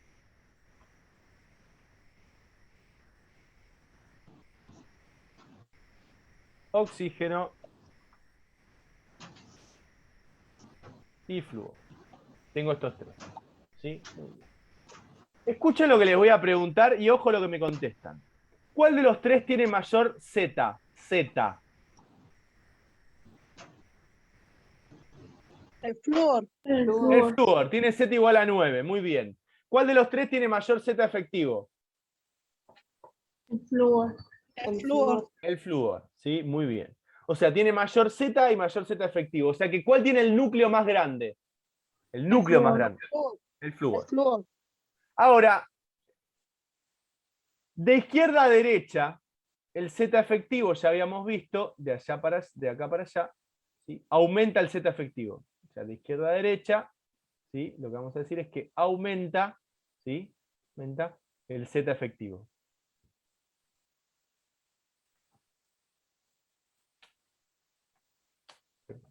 Oxígeno. Y flúor. Tengo estos tres. ¿Sí? Muy bien. Escuchen lo que les voy a preguntar y ojo lo que me contestan. ¿Cuál de los tres tiene mayor Z? Z. El flúor. El El flúor. flúor tiene Z igual a 9. Muy bien. ¿Cuál de los tres tiene mayor Z efectivo? El flúor. El flúor. El flúor. ¿Sí? Muy bien. O sea, tiene mayor Z y mayor Z efectivo. O sea que ¿cuál tiene el núcleo más grande? El núcleo más grande. El El flúor. flúor. Ahora, de izquierda a derecha, el Z efectivo ya habíamos visto, de acá para allá, ¿sí? Aumenta el Z efectivo. O sea, de izquierda a derecha, ¿sí? Lo que vamos a decir es que aumenta, ¿sí? Aumenta el Z efectivo.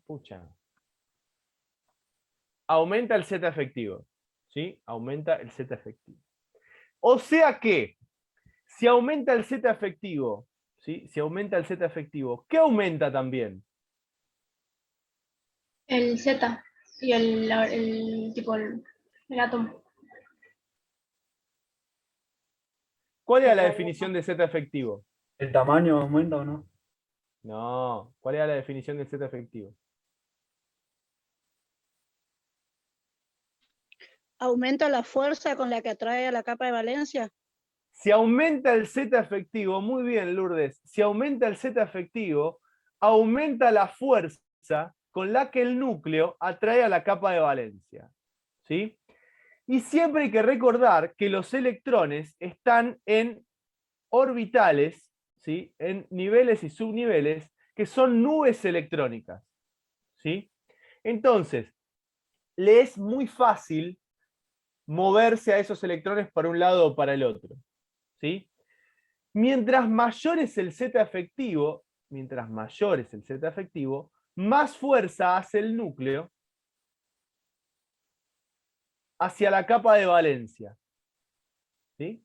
Pucha. Aumenta el Z efectivo. ¿Sí? Aumenta el Z efectivo. O sea que, si aumenta el Z efectivo, ¿sí? Si aumenta el Z efectivo, ¿qué aumenta también? El Z. Y el tipo, el átomo. ¿Cuál era la definición de Z efectivo? ¿El tamaño aumenta o no? No. ¿Cuál era la definición de Z efectivo? Aumenta la fuerza con la que atrae a la capa de valencia. Si aumenta el Z efectivo, muy bien, Lourdes, si aumenta el Z efectivo, aumenta la fuerza con la que el núcleo atrae a la capa de valencia. ¿Sí? Y siempre hay que recordar que los electrones están en orbitales, ¿sí? En niveles y subniveles, que son nubes electrónicas. ¿Sí? Entonces, le es muy fácil moverse a esos electrones para un lado o para el otro. ¿Sí? Mientras mayor es el Z efectivo, más fuerza hace el núcleo hacia la capa de valencia. ¿Sí?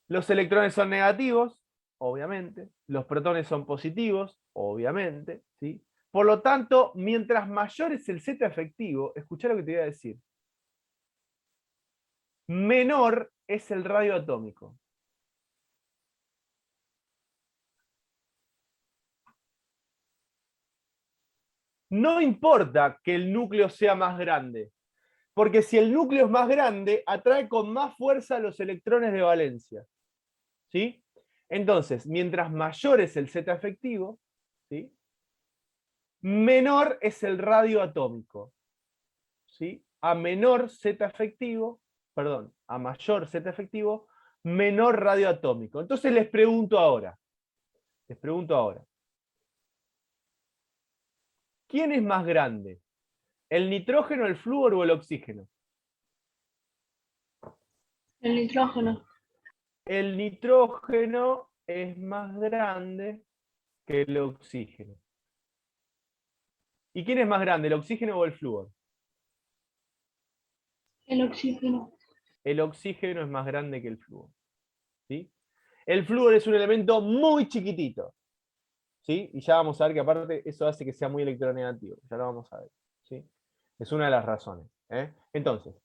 Los electrones son negativos, obviamente. Los protones son positivos, obviamente. ¿Sí? Por lo tanto, mientras mayor es el Z efectivo, escuchá lo que te voy a decir, menor es el radio atómico. No importa que el núcleo sea más grande, porque si el núcleo es más grande, atrae con más fuerza a los electrones de valencia. ¿Sí? Entonces, mientras mayor es el Z efectivo, ¿sí? Menor es el radio atómico. ¿Sí? A menor Z efectivo, perdón, a mayor Z efectivo, menor radio atómico. Entonces les pregunto ahora, ¿quién es más grande? ¿El nitrógeno, el flúor o el oxígeno? El nitrógeno. El nitrógeno es más grande que el oxígeno. ¿Y quién es más grande, el oxígeno o el flúor? El oxígeno. El oxígeno es más grande que el flúor. ¿Sí? El flúor es un elemento muy chiquitito. ¿Sí? Y ya vamos a ver que aparte eso hace que sea muy electronegativo. Ya lo vamos a ver. ¿Sí? Es una de las razones. Entonces,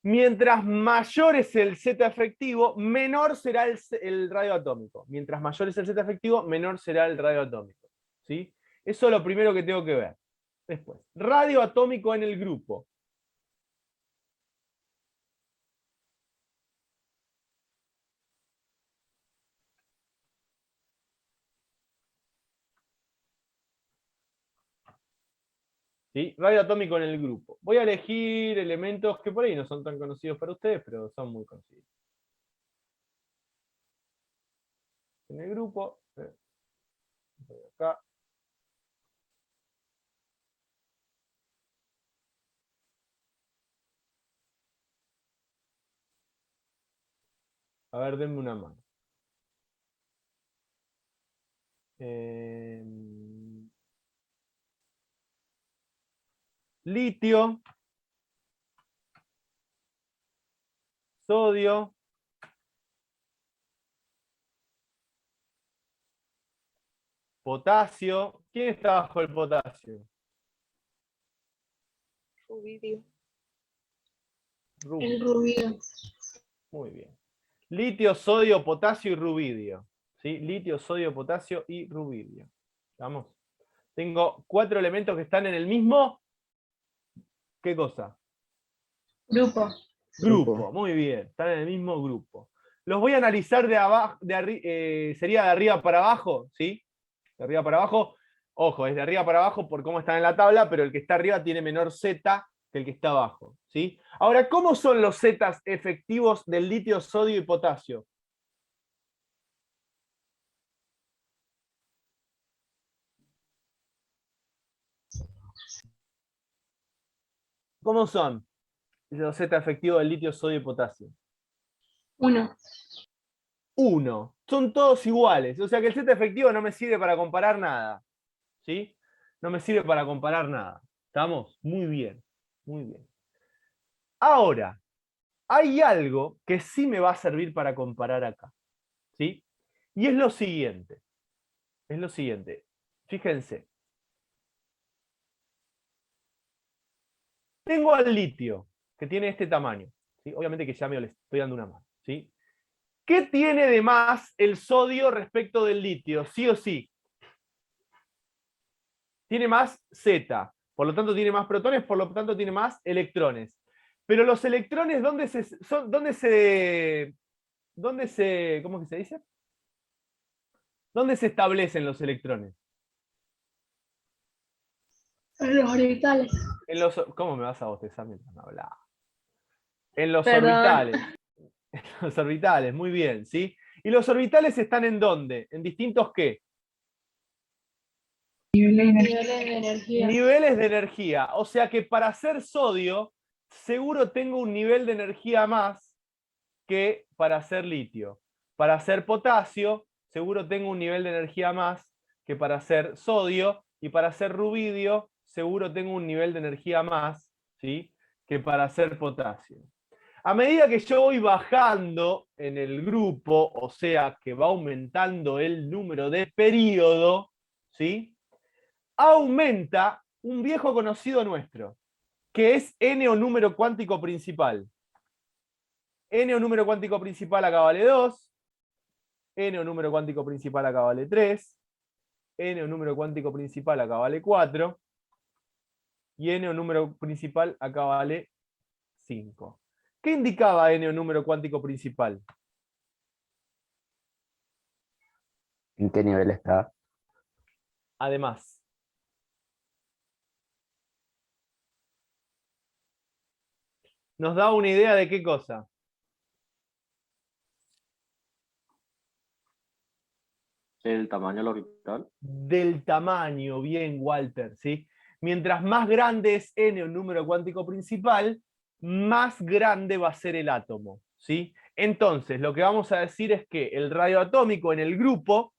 mientras mayor es el Z efectivo, menor será el radio atómico. Mientras mayor es el Z efectivo, menor será el radio atómico. ¿Sí? Eso es lo primero que tengo que ver. Después, radio atómico en el grupo. ¿Sí? Radio atómico en el grupo. Voy a elegir elementos que por ahí no son tan conocidos para ustedes, pero son muy conocidos. En el grupo, voy acá. A ver, denme una mano. Litio, sodio, potasio. ¿Quién está bajo el potasio? Rubidio. Rubio. El rubidio. Muy bien. Litio, sodio, potasio y rubidio. ¿Sí? Litio, sodio, potasio y rubidio. ¿Estamos? Tengo 4 elementos que están en el mismo. ¿Qué cosa? Grupo. Grupo. Muy bien. Están en el mismo grupo. Los voy a analizar de abajo, sería de arriba para abajo, ¿sí? De arriba para abajo. Ojo, es de arriba para abajo por cómo están en la tabla, pero el que está arriba tiene menor Z que el que está abajo, ¿sí? Ahora, ¿cómo son los zetas efectivos del litio, sodio y potasio? ¿Cómo son los zetas efectivos del litio, sodio y potasio? 1. 1. Son todos iguales. O sea que el zeta efectivo no me sirve para comparar nada. ¿Sí? No me sirve para comparar nada. ¿Estamos? Muy bien. Muy bien. Ahora, hay algo que sí me va a servir para comparar acá. ¿Sí? Y es lo siguiente. Es lo siguiente. Fíjense. Tengo al litio, que tiene este tamaño. ¿Sí? Obviamente que ya me le estoy dando una mano. ¿Sí? ¿Qué tiene de más el sodio respecto del litio? Sí o sí. Tiene más Z. Por lo tanto tiene más protones, por lo tanto tiene más electrones. Pero los electrones, ¿dónde se, ¿cómo que se dice? ¿Dónde se establecen los electrones? Los orbitales. ¿Cómo me vas a bostezar mientras me hablas? En los Perdón. orbitales. En los orbitales, muy bien, ¿sí? ¿Y los orbitales están en dónde? ¿En distintos qué? Niveles de energía. Niveles de energía. O sea que para hacer sodio, seguro tengo un nivel de energía más que para hacer litio. Para hacer potasio, seguro tengo un nivel de energía más que para hacer sodio. Y para hacer rubidio, seguro tengo un nivel de energía más, ¿sí?, que para hacer potasio. A medida que yo voy bajando en el grupo, o sea que va aumentando el número de periodo, ¿sí?, aumenta un viejo conocido nuestro, que es n o número cuántico principal. N o número cuántico principal acá vale 2, n o número cuántico principal acá vale 3, n o número cuántico principal acá vale 4, y n o número principal acá vale 5. ¿Qué indicaba n o número cuántico principal? ¿En qué nivel está? Además. Nos da una idea de qué cosa. El tamaño del orbital. Del tamaño, bien, Walter, ¿sí? Mientras más grande es n un número cuántico principal, más grande va a ser el átomo, ¿sí? Entonces, lo que vamos a decir es que el radio atómico en el grupo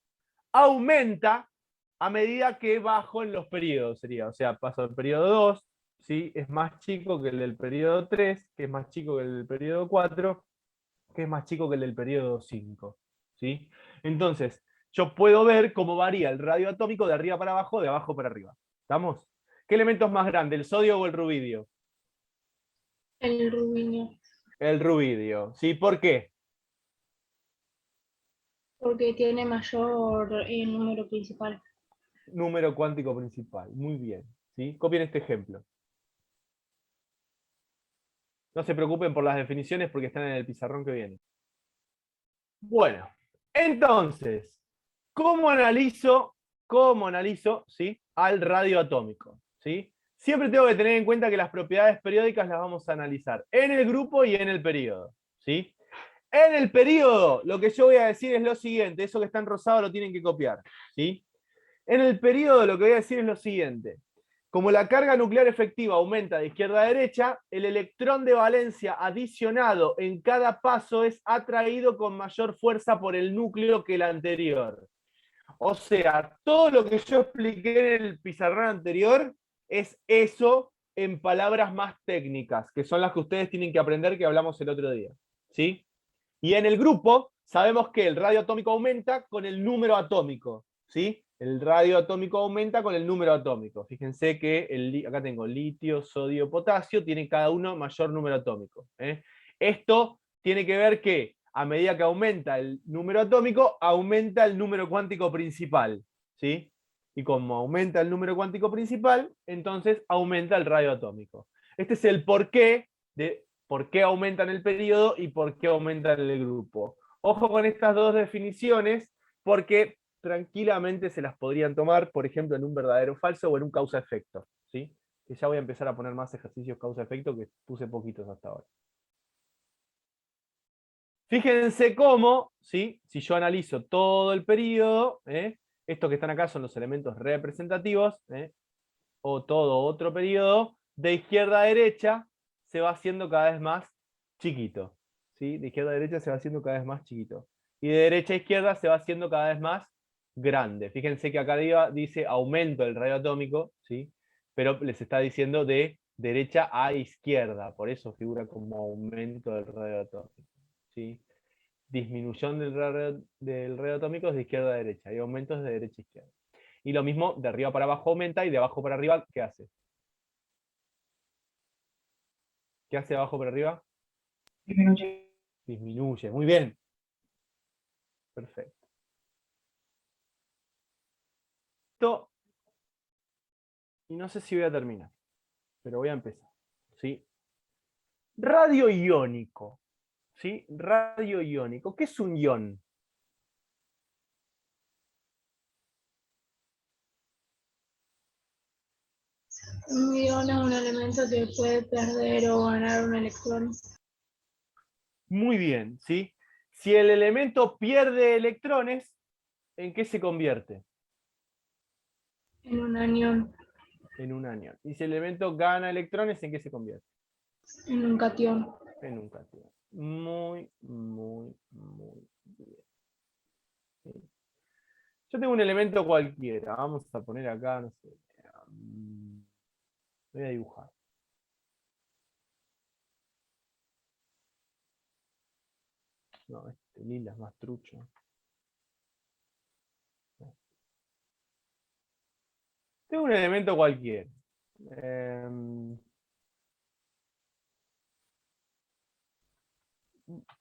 aumenta a medida que bajo en los periodos, sería, o sea, paso del periodo 2, ¿sí?, es más chico que el del periodo 3, que es más chico que el del periodo 4, que es más chico que el del periodo 5, ¿sí? Entonces, yo puedo ver cómo varía el radio atómico de arriba para abajo, de abajo para arriba. ¿Estamos? ¿Qué elemento es más grande, el sodio o el rubidio? El rubidio. El rubidio, ¿sí? ¿Por qué? Porque tiene mayor número principal. Número cuántico principal, muy bien, ¿sí? Copien este ejemplo. No se preocupen por las definiciones porque están en el pizarrón que viene. Bueno, entonces, ¿cómo analizo, ¿sí?, al radio atómico? ¿Sí? Siempre tengo que tener en cuenta que las propiedades periódicas las vamos a analizar en el grupo y en el periodo, ¿sí? En el periodo, lo que yo voy a decir es lo siguiente, eso que está en rosado lo tienen que copiar, ¿sí? En el periodo lo que voy a decir es lo siguiente. Como la carga nuclear efectiva aumenta de izquierda a derecha, el electrón de valencia adicionado en cada paso es atraído con mayor fuerza por el núcleo que el anterior. O sea, todo lo que yo expliqué en el pizarrón anterior es eso en palabras más técnicas, que son las que ustedes tienen que aprender, que hablamos el otro día. ¿Sí? Y en el grupo sabemos que el radio atómico aumenta con el número atómico. ¿Sí? El radio atómico aumenta con el número atómico. Fíjense que acá tengo litio, sodio, potasio, tienen cada uno mayor número atómico. Esto tiene que ver que a medida que aumenta el número atómico, aumenta el número cuántico principal. ¿Sí? Y como aumenta el número cuántico principal, entonces aumenta el radio atómico. Este es el porqué de por qué aumentan el periodo y por qué aumentan el grupo. Ojo con estas dos definiciones, porque tranquilamente se las podrían tomar, por ejemplo, en un verdadero o falso o en un causa-efecto. ¿Sí? Que ya voy a empezar a poner más ejercicios causa-efecto, que puse poquitos hasta ahora. Fíjense cómo, ¿sí? Si yo analizo todo el periodo, estos que están acá son los elementos representativos, o todo otro periodo, de izquierda a derecha se va haciendo cada vez más chiquito. ¿Sí? De izquierda a derecha se va haciendo cada vez más chiquito. Y de derecha a izquierda se va haciendo cada vez más grande. Fíjense que acá arriba dice aumento del radio atómico, ¿sí? Pero les está diciendo de derecha a izquierda, por eso figura como aumento del radio atómico. ¿Sí? Disminución del radio atómico es de izquierda a derecha, y aumentos de derecha a izquierda. Y lo mismo, de arriba para abajo aumenta, y de abajo para arriba, ¿qué hace? ¿Qué hace de abajo para arriba? Disminuye. Disminuye, muy bien. Perfecto. Y no sé si voy a terminar, pero voy a empezar. ¿Sí? Radio iónico. ¿Sí? Radio iónico. ¿Qué es un ión? Un ion es un elemento que puede perder o ganar un electrón. Muy bien, ¿sí? Si el elemento pierde electrones, ¿en qué se convierte? En un anión, En un anión. Y si el elemento gana electrones, ¿en qué se convierte? en un catión. En un catión. Muy, muy, muy bien. ¿Sí? Yo tengo un elemento cualquiera. Vamos a poner acá, no sé. Voy a dibujar. No, este lila es más trucho. Tengo un elemento cualquiera.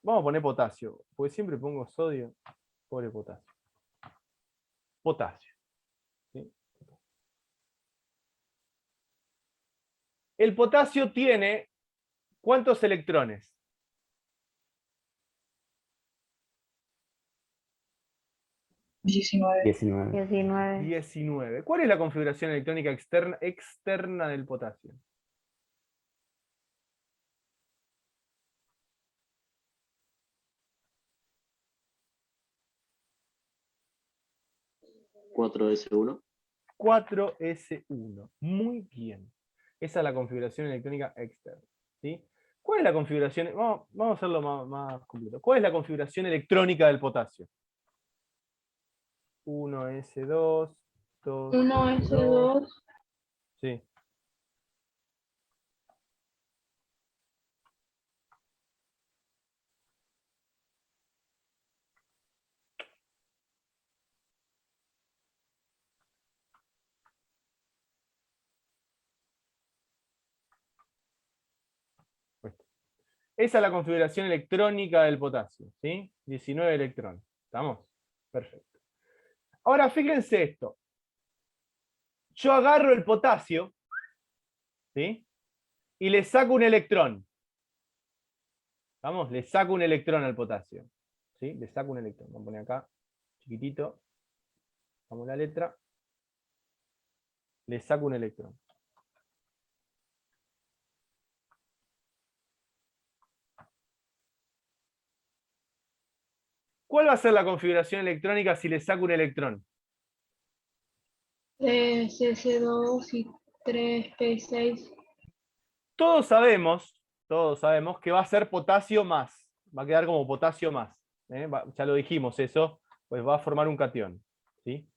Vamos a poner potasio, porque siempre pongo sodio. Pobre potasio. Potasio. ¿Sí? El potasio tiene ¿cuántos electrones? Diecinueve. 19. ¿Cuál es la configuración electrónica externa del potasio? ¿4s1? 4s1. Muy bien. Esa es la configuración electrónica externa. ¿Sí? ¿Cuál es la configuración? Vamos a hacerlo más completo. ¿Cuál es la configuración electrónica del potasio? 1s2, 2. 1s2. Sí. Esa es la configuración electrónica del potasio, ¿sí? 19 electrones. ¿Estamos? Perfecto. Ahora fíjense esto. Yo agarro el potasio, ¿sí? Y le saco un electrón. ¿Vamos? Le saco un electrón al potasio. ¿Sí? Le saco un electrón. Vamos a poner acá, chiquitito. Vamos la letra. Le saco un electrón. ¿Cuál va a ser la configuración electrónica si le saco un electrón? CS2 y 3P6. Todos sabemos que va a ser potasio más. Va a quedar como potasio más. Ya lo dijimos eso, pues va a formar un catión. ¿Sí?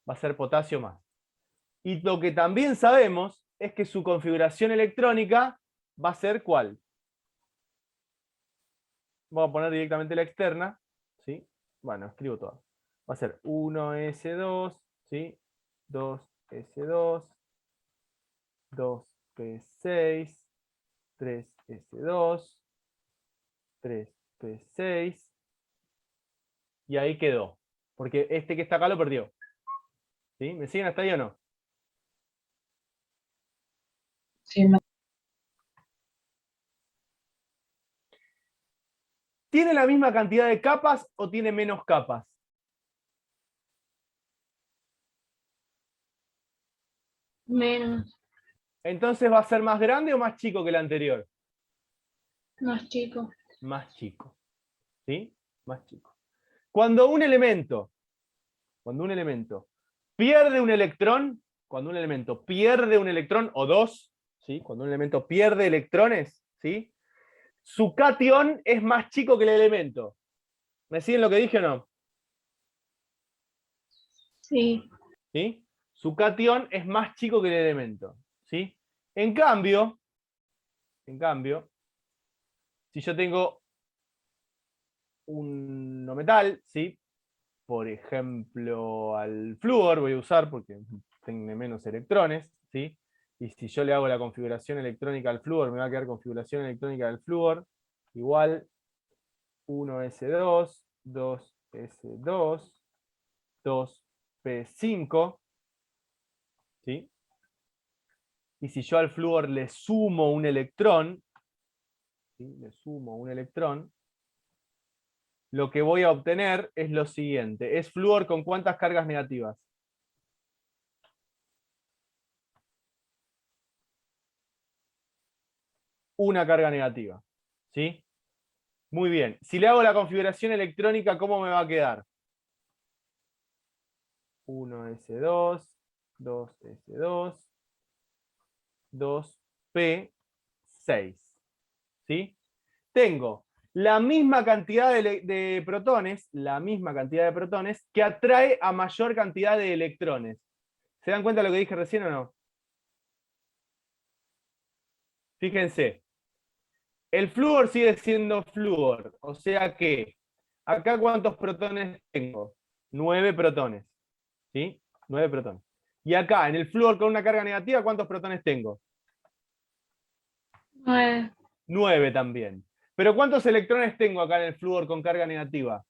Va a ser potasio más. Y lo que también sabemos es que su configuración electrónica va a ser ¿cuál? Vamos a poner directamente la externa. ¿Sí? Bueno, escribo todo. Va a ser 1S2, ¿sí? 2S2, 2P6, 3S2, 3P6, y ahí quedó. Porque este que está acá lo perdió. ¿Sí? ¿Me siguen hasta ahí o no? Sí, ¿Tiene la misma cantidad de capas o tiene menos capas? Menos. Entonces va a ser más grande o más chico que el anterior. Más chico. Más chico. ¿Sí? Más chico. Cuando un elemento pierde un electrón, cuando un elemento pierde un electrón o dos, ¿sí? Cuando un elemento pierde electrones, ¿sí? Su catión es más chico que el elemento. ¿Me siguen lo que dije o no? Sí. ¿Sí? Su catión es más chico que el elemento. ¿Sí? En cambio, si yo tengo un no metal, ¿sí? Por ejemplo, al flúor voy a usar porque tiene menos electrones, ¿sí? Y si yo le hago la configuración electrónica al flúor, me va a quedar configuración electrónica del flúor igual 1s2, 2s2, 2p5, ¿sí? Y si yo al flúor le sumo un electrón, ¿sí? Le sumo un electrón, lo que voy a obtener es lo siguiente. ¿Es flúor con cuántas cargas negativas? Una carga negativa. ¿Sí? Muy bien. Si le hago la configuración electrónica, ¿cómo me va a quedar? 1s2, 2s2, 2p6. ¿Sí? Tengo la misma cantidad de protones, que atrae a mayor cantidad de electrones. ¿Se dan cuenta de lo que dije recién o no? Fíjense, el flúor sigue siendo flúor, o sea que acá ¿cuántos protones tengo? 9 protones, ¿sí? 9 protones. Y acá, en el flúor con una carga negativa, ¿cuántos protones tengo? 9. 9 también. Pero ¿cuántos electrones tengo acá en el flúor con carga negativa?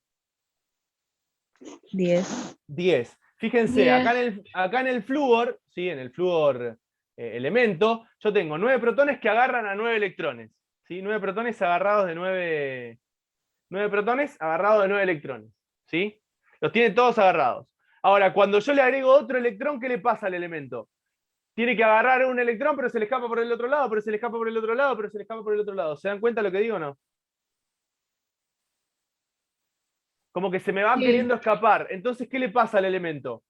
10. 10. Fíjense, 10. acá en el flúor, ¿sí? En el flúor elemento, yo tengo 9 protones que agarran a 9 electrones. ¿Sí? 9 protones agarrados de 9 protones agarrados de 9 electrones. ¿Sí? Los tiene todos agarrados. Ahora, cuando yo le agrego otro electrón, ¿qué le pasa al elemento? Tiene que agarrar un electrón, pero se le escapa por el otro lado, pero se le escapa por el otro lado, pero se le escapa por el otro lado. ¿Se dan cuenta de lo que digo o no? Como que se me va Sí. queriendo escapar. Entonces, ¿qué le pasa al elemento?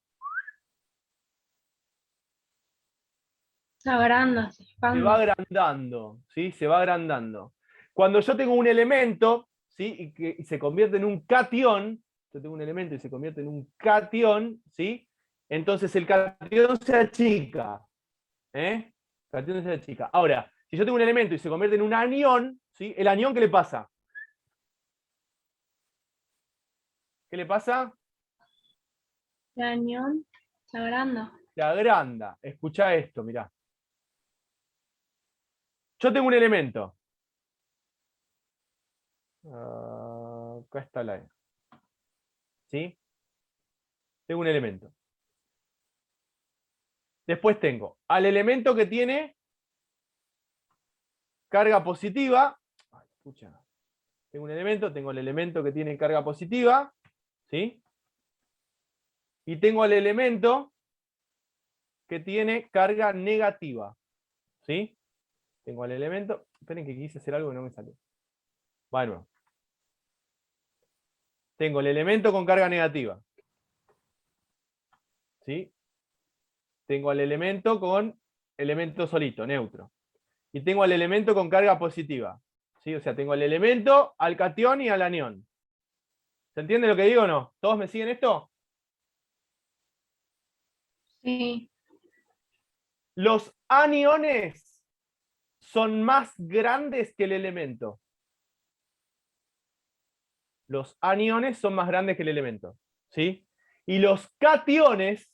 Se agranda, se Se va expande. agrandando, ¿sí? Se va agrandando. Cuando yo tengo un elemento, ¿sí? Y se convierte en un catión, yo tengo un elemento y se convierte en un catión, ¿sí? Entonces el catión se achica, ¿eh? El catión se achica. Ahora, si yo tengo un elemento y se convierte en un anión, ¿sí? ¿El anión qué le pasa? ¿Qué le pasa? El anión se agranda. Se agranda. Escuchá esto, mirá. Yo tengo un elemento. Acá está la E. ¿Sí? Tengo un elemento. Después tengo al elemento que tiene carga positiva. Ay, escucha. Tengo un elemento, tengo el elemento que tiene carga positiva. ¿Sí? Y tengo al elemento que tiene carga negativa. ¿Sí? Tengo al elemento. Esperen que quise hacer algo y no me salió. Bueno. Tengo el elemento con carga negativa. ¿Sí? Tengo al elemento con elemento solito, neutro. Y tengo al elemento con carga positiva. ¿Sí? O sea, tengo al elemento, al catión y al anión. ¿Se entiende lo que digo o no? ¿Todos me siguen esto? Sí. Los aniones son más grandes que el elemento. Los aniones son más grandes que el elemento. ¿Sí? Y los cationes,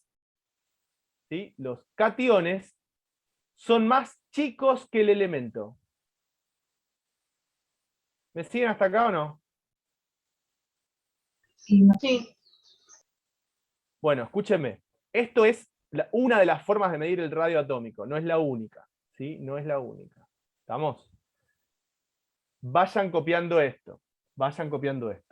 ¿sí? Los cationes son más chicos que el elemento. ¿Me siguen hasta acá o no? Sí. Bueno, escúchenme. Esto es una de las formas de medir el radio atómico. No es la única. ¿Sí? No es la única. ¿Estamos? Vayan copiando esto. Vayan copiando esto.